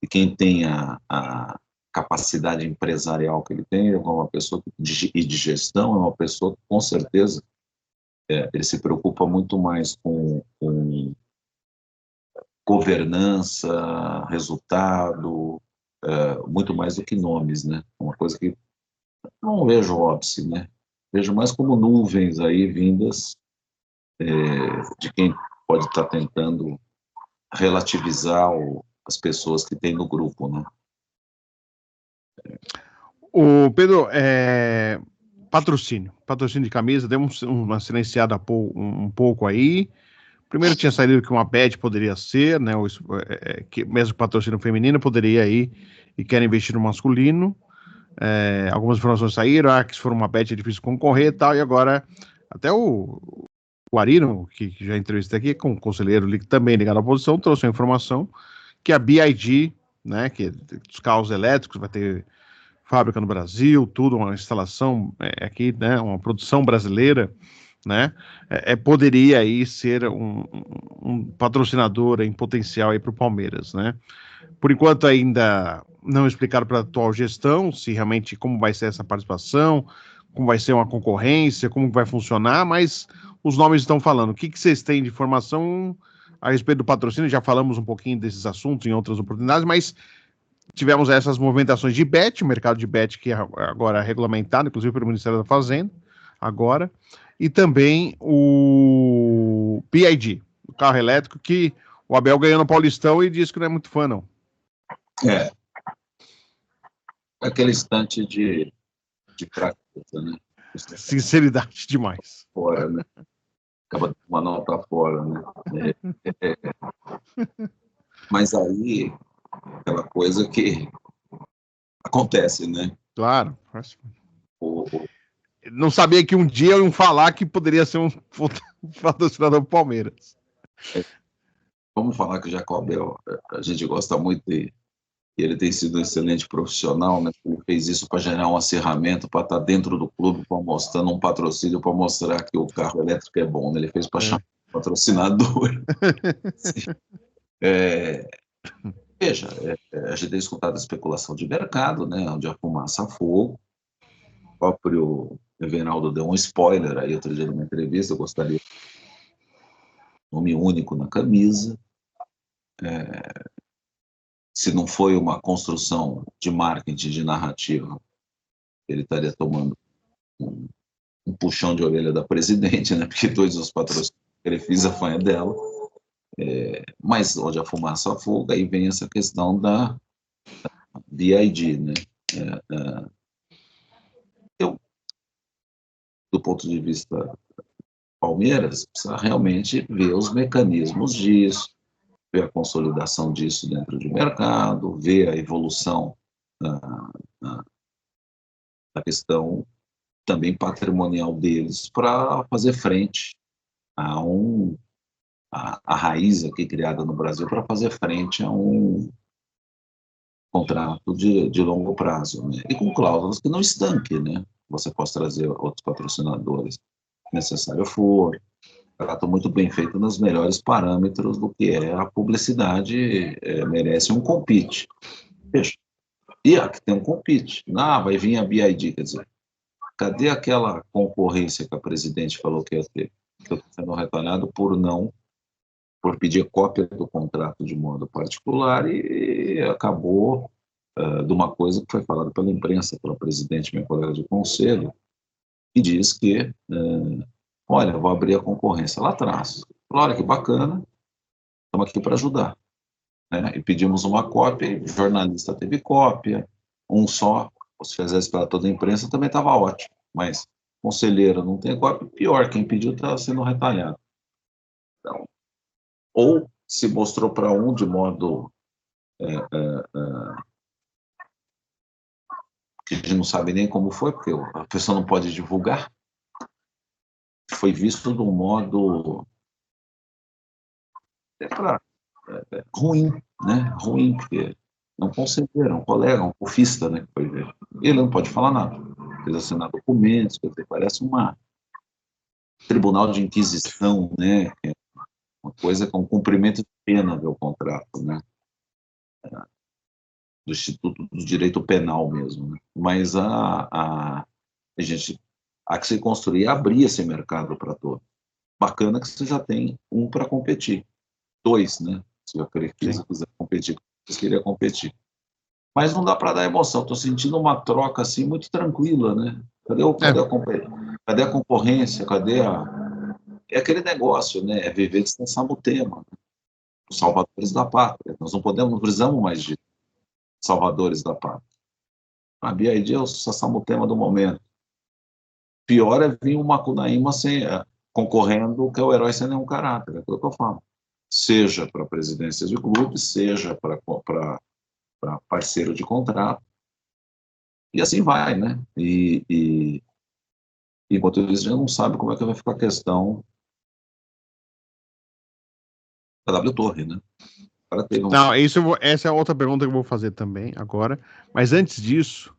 de quem tem a capacidade empresarial que ele tem, é uma pessoa de gestão, é uma pessoa que, com certeza, ele se preocupa muito mais com governança, resultado, muito mais do que nomes, né? Uma coisa que não vejo óbice, né? Vejo mais como nuvens aí vindas de quem pode estar tentando relativizar as pessoas que tem no grupo, né? O Pedro, patrocínio de camisa, deu uma silenciada um pouco aí. Primeiro tinha saído que uma bet poderia ser, né? Que mesmo patrocínio feminino poderia ir e quer investir no masculino. Algumas informações saíram, que se for uma bet é difícil concorrer e tal, e agora até o Arino, que já entrevistei aqui, com um conselheiro também ligado à oposição, trouxe a informação que a BID, né, que dos carros elétricos, vai ter fábrica no Brasil, tudo, uma instalação aqui, né, uma produção brasileira, né, poderia aí ser um patrocinador em potencial aí para o Palmeiras, né. Por enquanto ainda não explicaram para a atual gestão se realmente como vai ser essa participação, como vai ser uma concorrência, como vai funcionar, mas os nomes estão falando. O que vocês têm de informação a respeito do patrocínio? Já falamos um pouquinho desses assuntos em outras oportunidades, mas tivemos essas movimentações de bet, o mercado de bet que agora é regulamentado, inclusive pelo Ministério da Fazenda, agora, e também o PID, o carro elétrico, que o Abel ganhou no Paulistão e disse que não é muito fã, não. Aquele instante de fraqueza, né? Sinceridade demais. Fora, né? Acaba de uma nota fora, né? Mas aí, aquela coisa que acontece, né? Claro. Não sabia que um dia iam falar que poderia ser um patrocinador do Palmeiras. Vamos falar que o Jacobel, a gente gosta muito dele. E ele tem sido um excelente profissional, né? Ele fez isso para gerar um acirramento, para estar dentro do clube, para mostrando um patrocínio, para mostrar que o carro elétrico é bom, né? Ele fez para chamar patrocinador. Veja, a gente tem escutado a especulação de mercado, né? Onde a fumaça a fogo. O próprio Everaldo deu um spoiler aí outro dia numa entrevista, eu gostaria de nome único na camisa. Se não foi uma construção de marketing, de narrativa, ele estaria tomando um puxão de orelha da presidente, né? Porque todos os patrocínios que ele fez a fanha dela. Mas onde a fumaça afoga, aí vem essa questão da BID, né? Eu, do ponto de vista Palmeiras, precisa realmente ver os mecanismos disso, ver a consolidação disso dentro do mercado, ver a evolução da questão também patrimonial deles para fazer frente a a raiz aqui criada no Brasil para fazer frente a contrato de longo prazo, né? E com cláusulas que não estanque, né? Você possa trazer outros patrocinadores, se necessário for. Trato muito bem feito nos melhores parâmetros do que é a publicidade, merece um compete. Veja, e aqui tem um compete. Vai vir a BID, quer dizer, cadê aquela concorrência que a presidente falou que ia ter? Que eu estou sendo retalhado por pedir cópia do contrato de modo particular e acabou de uma coisa que foi falada pela imprensa, pela presidente, minha colega de conselho, que diz que, olha, eu vou abrir a concorrência lá atrás. Olha que bacana, estamos aqui para ajudar. Né? E pedimos uma cópia, e o jornalista teve cópia, um só, se fizesse para toda a imprensa também estava ótimo, mas conselheiro não tem cópia, pior, quem pediu está sendo retalhado. Então, ou se mostrou para um de modo que a gente não sabe nem como foi, porque a pessoa não pode divulgar, foi visto de um modo ruim, né? Ruim, porque não conselheiro, um colega, um cofista, né? Foi ver. Ele não pode falar nada, precisa assinar documentos, parece tribunal de inquisição, né? Uma coisa com cumprimento de pena do contrato, né? Do Instituto do Direito Penal mesmo, né? Mas a gente há que se construir, abrir esse mercado para todos. Bacana que você já tem um para competir, dois, né? Se eu quiser competir, eu queria competir. Mas não dá para dar emoção. Estou sentindo uma troca assim muito tranquila, né? Cadê a concorrência? É aquele negócio, né? É viver de Samutema, né? Os salvadores da pátria. Nós não precisamos mais de salvadores da pátria. A BID é o Samutema do momento. Pior é vir o Macunaíma concorrendo, que é o herói sem nenhum caráter, é aquilo que eu falo. Seja para presidência de clube, seja para parceiro de contrato. E assim vai, né? E enquanto isso, a gente não sabe como é que vai ficar a questão da W Torre, né? Não, essa é outra pergunta que eu vou fazer também agora. Mas antes disso,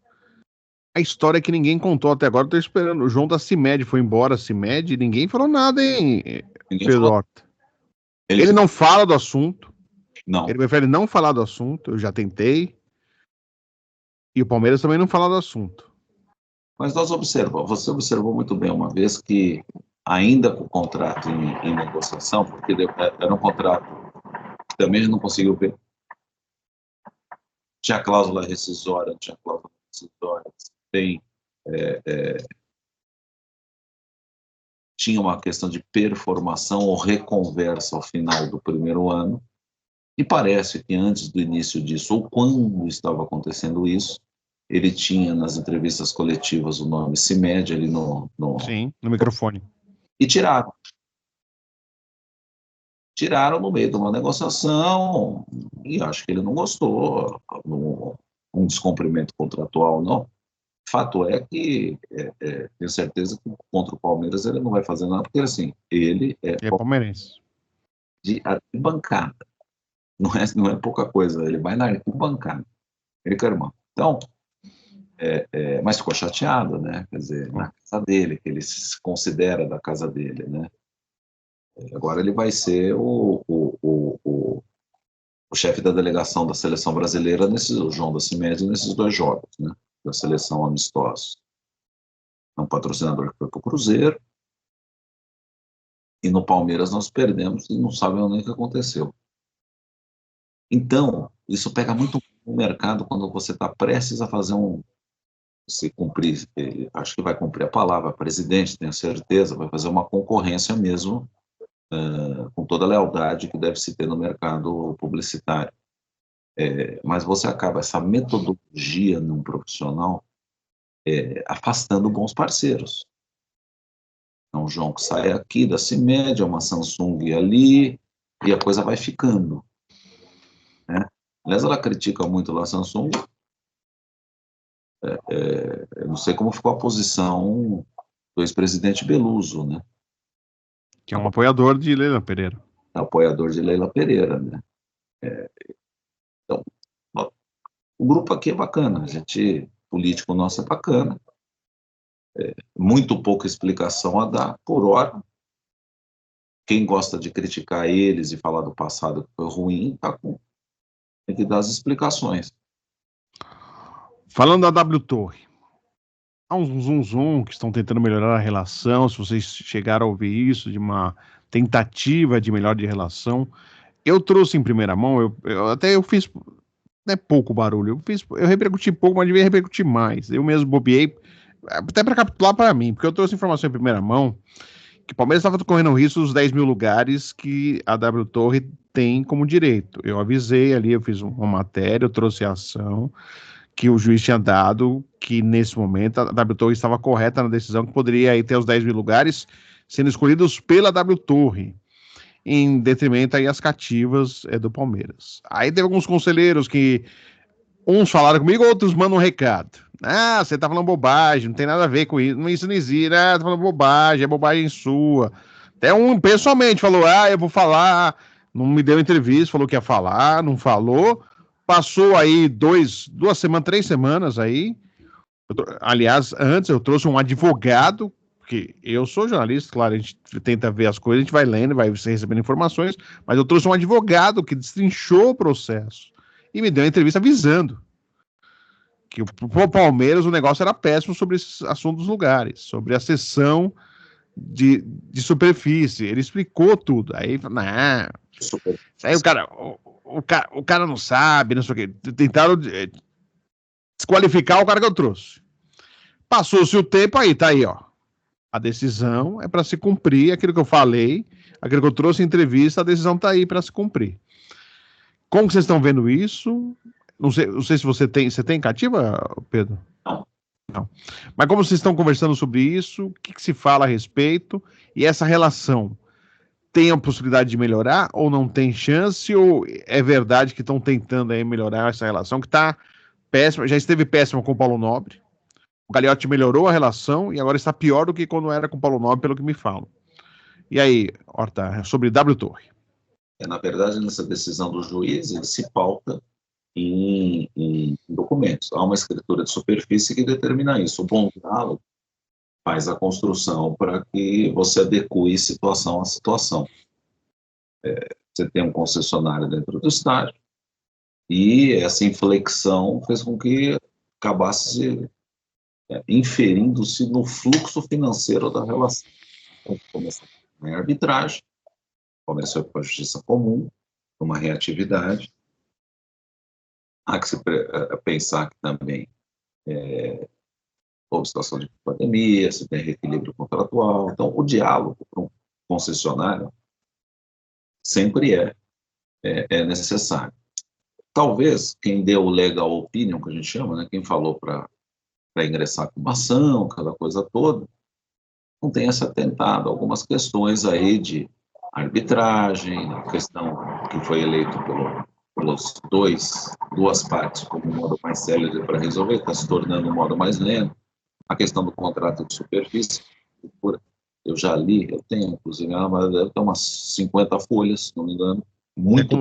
a história que ninguém contou até agora, eu tô esperando. O João da CIMED foi embora, a CIMED, e ninguém falou nada, hein, Pedro Horta? Ele não fala do assunto. Não. Ele prefere não falar do assunto, eu já tentei. E o Palmeiras também não fala do assunto. Mas você observou muito bem uma vez que, ainda com o contrato em negociação, porque era um contrato que também a gente não conseguiu ver, tinha cláusula rescisória, não tinha cláusula rescisória, tinha uma questão de performação ou reconversa ao final do primeiro ano, e parece que antes do início disso, ou quando estava acontecendo isso, ele tinha nas entrevistas coletivas o nome CIMED ali Sim, no microfone. E tiraram. Tiraram no meio de uma negociação, e acho que ele não gostou, um descumprimento contratual, não. Fato é que tenho certeza que contra o Palmeiras ele não vai fazer nada, porque assim, ele é palmeirense. De arquibancada. Não é pouca coisa, ele vai na arquibancada. Ele quer irmão. Então, mas ficou chateado, né? Quer dizer, na casa dele, que ele se considera da casa dele, né? Agora ele vai ser o chefe da delegação da seleção brasileira, o João da CIMED, nesses 2 jogos, né? Da seleção amistosa. É um patrocinador que foi para o Cruzeiro, e no Palmeiras nós perdemos e não sabemos nem o que aconteceu. Então, isso pega muito no mercado quando você está prestes a fazer você cumprir, acho que vai cumprir a palavra, presidente, tenho certeza, vai fazer uma concorrência mesmo, com toda a lealdade que deve se ter no mercado publicitário. Mas você acaba, essa metodologia num profissional, afastando bons parceiros. Então, o João que sai aqui da CIMED, uma Samsung ali, e a coisa vai ficando. Né? Aliás, ela critica muito lá a Samsung. Eu não sei como ficou a posição do ex-presidente Beluso, né? Que é um apoiador de Leila Pereira. Apoiador de Leila Pereira, né? Então, O grupo aqui é bacana, político nosso é bacana, muito pouca explicação a dar, por hora. Quem gosta de criticar eles e falar do passado que foi ruim, tem que dar as explicações. Falando da W Torre, há um zum que estão tentando melhorar a relação, se vocês chegaram a ouvir isso, de uma tentativa de melhor de relação. Eu trouxe em primeira mão, eu fiz, não é pouco barulho, eu repercuti pouco, mas devia repercutir mais. Eu mesmo bobeei, até para capitular para mim, porque eu trouxe informação em primeira mão, que o Palmeiras estava correndo o risco dos 10 mil lugares que a W Torre tem como direito. Eu avisei ali, eu fiz uma matéria, eu trouxe a ação, que o juiz tinha dado, que nesse momento a W Torre estava correta na decisão, que poderia aí ter os 10 mil lugares sendo escolhidos pela W Torre, em detrimento aí às cativas do Palmeiras. Aí teve alguns conselheiros que uns falaram comigo, outros mandam um recado. Ah, você tá falando bobagem, não tem nada a ver com isso, isso não existe, tá falando bobagem, é bobagem sua. Até um pessoalmente falou, eu vou falar, não me deu entrevista, falou que ia falar, não falou. Passou aí 3 semanas aí. Aliás, antes eu trouxe um advogado, porque eu sou jornalista, claro, a gente tenta ver as coisas, a gente vai lendo, vai recebendo informações, mas eu trouxe um advogado que destrinchou o processo e me deu uma entrevista avisando que o Palmeiras o negócio era péssimo sobre esse assunto dos lugares, sobre a cessão de superfície. Ele explicou tudo. Aí, aí o cara não sabe, não sei o quê. Tentaram desqualificar o cara que eu trouxe. Passou-se o tempo, aí tá aí, ó. A decisão é para se cumprir aquilo que eu falei, aquilo que eu trouxe em entrevista, a decisão tá aí para se cumprir. Como vocês estão vendo isso? Não sei se você tem cativa, Pedro? Não. Mas como vocês estão conversando sobre isso, o que se fala a respeito? E essa relação tem a possibilidade de melhorar ou não tem chance? Ou é verdade que estão tentando aí melhorar essa relação que está péssima, já esteve péssima com o Paulo Nobre? O Gagliotti melhorou a relação e agora está pior do que quando era com o Paulo Nobre, pelo que me falam. E aí, Horta, sobre W Torre? Na verdade, nessa decisão do juiz, ele se pauta em documentos. Há uma escritura de superfície que determina isso. O bom diálogo faz a construção para que você adeque situação a situação. Você tem um concessionário dentro do estádio e essa inflexão fez com que acabasse inferindo-se no fluxo financeiro da relação. Então, começou em arbitragem, começou com a justiça comum, uma reatividade. Há que se pensar que também houve situação de pandemia, se tem reequilíbrio contratual. Então, o diálogo para um concessionário sempre é necessário. Talvez quem deu o legal opinion, que a gente chama, né, quem falou para ingressar com uma ação, aquela coisa toda, não tenha se atentado a algumas questões aí de arbitragem, a questão que foi eleito pelas duas partes como um modo mais célere para resolver, está se tornando um modo mais lento. A questão do contrato de superfície, eu já li, eu tenho, inclusive, mas deve ter umas 50 folhas, se não me engano. Muito.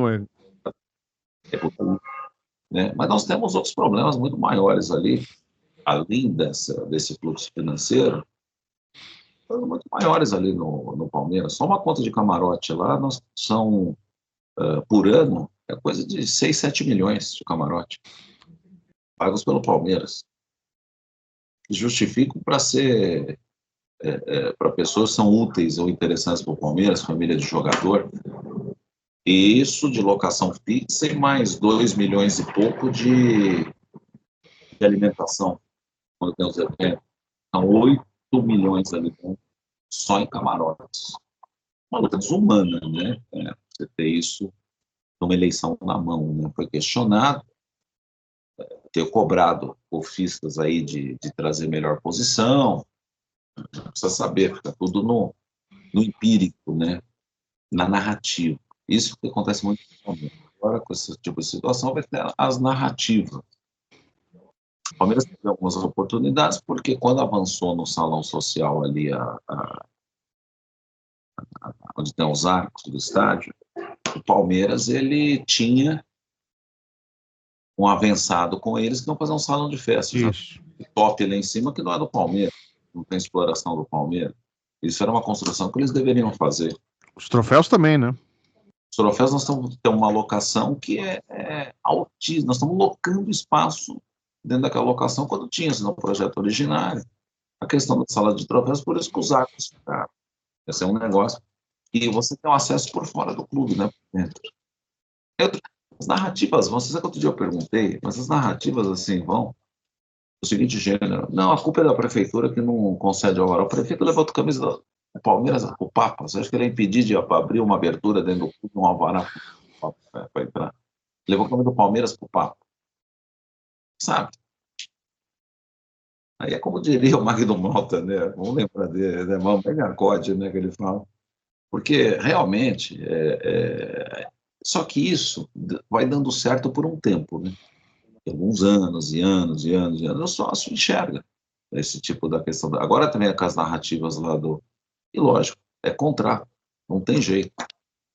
Né? Mas nós temos outros problemas muito maiores ali, além desse fluxo financeiro, muito maiores ali no Palmeiras. Só uma conta de camarote lá são, por ano, é coisa de 6, 7 milhões de camarote, pagos pelo Palmeiras. Justificam para ser para pessoas que são úteis ou interessantes para o Palmeiras, família de jogador, e isso de locação fixa e mais 2 milhões e pouco de alimentação, quando tem os eventos. São 8 milhões ali só em camarotes. Uma luta desumana, né? Você ter isso numa eleição na mão, né? Foi questionado, ter cobrado ofistas aí de trazer melhor posição, precisa saber, fica tudo no empírico, né? Na narrativa. Isso que acontece muito no Palmeiras. Agora, com esse tipo de situação, vai ter as narrativas. O Palmeiras teve algumas oportunidades, porque quando avançou no salão social ali, onde tem os arcos do estádio, o Palmeiras ele tinha um avançado com eles que vão fazer um salão de festa. Isso. Já top lá em cima que não é do Palmeiras, não tem exploração do Palmeiras. Isso era uma construção que eles deveriam fazer. Os troféus também, né? Os troféus nós estamos tendo uma locação que é altíssima, nós estamos locando espaço dentro daquela locação quando tinha isso no projeto originário. A questão da sala de troféus, por isso que os arcos ficaram. Esse é um negócio que você tem um acesso por fora do clube, né? Por dentro. As narrativas vão, você sabe que outro dia eu perguntei, mas as narrativas assim vão do seguinte gênero: não, a culpa é da prefeitura que não concede alvará. O prefeito levou a camisa do Palmeiras, o Papa. Você acha que ele ia impedir de abrir uma abertura dentro do clube, um alvará para entrar? Levou a camisa do Palmeiras para o Papa. Sabe? Aí é como diria o Magno Malta, né? Vamos lembrar dele, né? Megacode, né? Que ele fala. Porque realmente, só que isso vai dando certo por um tempo, né? Alguns anos e anos e anos e anos, o sócio enxerga esse tipo da questão. Agora também com as narrativas lá do... E lógico, é contrato, não tem jeito.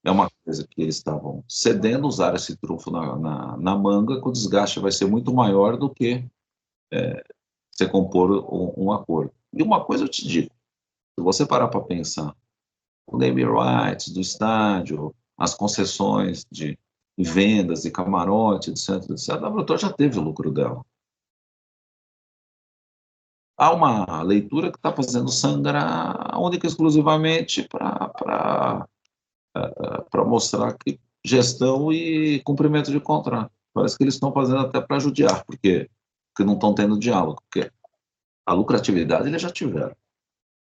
É uma coisa que eles estavam cedendo, usar esse trunfo na manga, que o desgaste vai ser muito maior do que você compor um acordo. E uma coisa eu te digo, se você parar para pensar, o name rights do estádio, as concessões de vendas e camarote, etc., etc., a WTO já teve o lucro dela. Há uma leitura que está fazendo sangrar única e exclusivamente para mostrar que gestão e cumprimento de contrato. Parece que eles estão fazendo até para judiar, porque não estão tendo diálogo, porque a lucratividade eles já tiveram.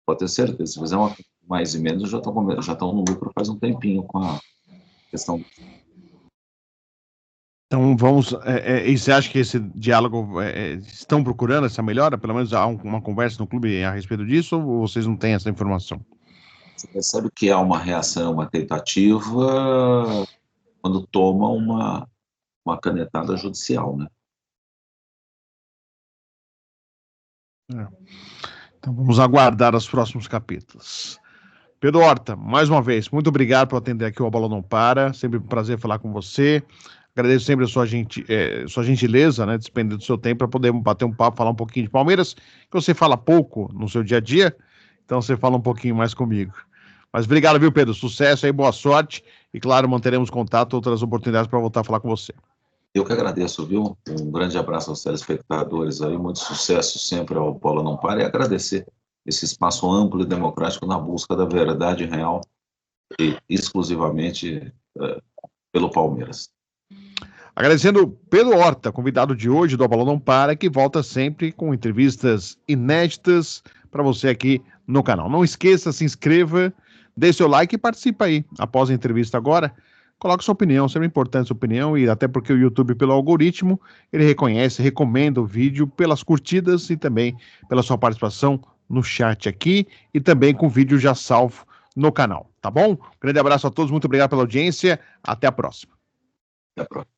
Pode ter certeza, se fizer uma mais e menos, já estão no lucro faz um tempinho com a questão. Então vamos. E você acha que esse diálogo estão procurando essa melhora? Pelo menos há uma conversa no clube a respeito disso, ou vocês não têm essa informação? Você percebe que há uma reação, uma tentativa quando toma uma canetada judicial, né? Então vamos aguardar os próximos capítulos. Pedro Horta, mais uma vez, muito obrigado por atender aqui o A Bola Não Para. Sempre um prazer falar com você. Agradeço sempre a sua gentileza, né, despender do seu tempo para poder bater um papo, falar um pouquinho de Palmeiras, que você fala pouco no seu dia a dia, então você fala um pouquinho mais comigo. Mas obrigado, viu, Pedro? Sucesso aí, boa sorte e, claro, manteremos contato, outras oportunidades para voltar a falar com você. Eu que agradeço, viu? Um grande abraço aos telespectadores aí, muito sucesso sempre ao Bola Não Para e agradecer esse espaço amplo e democrático na busca da verdade real e exclusivamente pelo Palmeiras. Agradecendo Pedro Horta, convidado de hoje do A Bola Não Para, que volta sempre com entrevistas inéditas para você aqui no canal. Não esqueça, se inscreva, dê seu like e participa aí. Após a entrevista agora, coloque sua opinião, sempre importante sua opinião, e até porque o YouTube, pelo algoritmo, ele reconhece, recomenda o vídeo pelas curtidas e também pela sua participação no chat aqui e também com o vídeo já salvo no canal, tá bom? Grande abraço a todos, muito obrigado pela audiência, até a próxima. Até a próxima.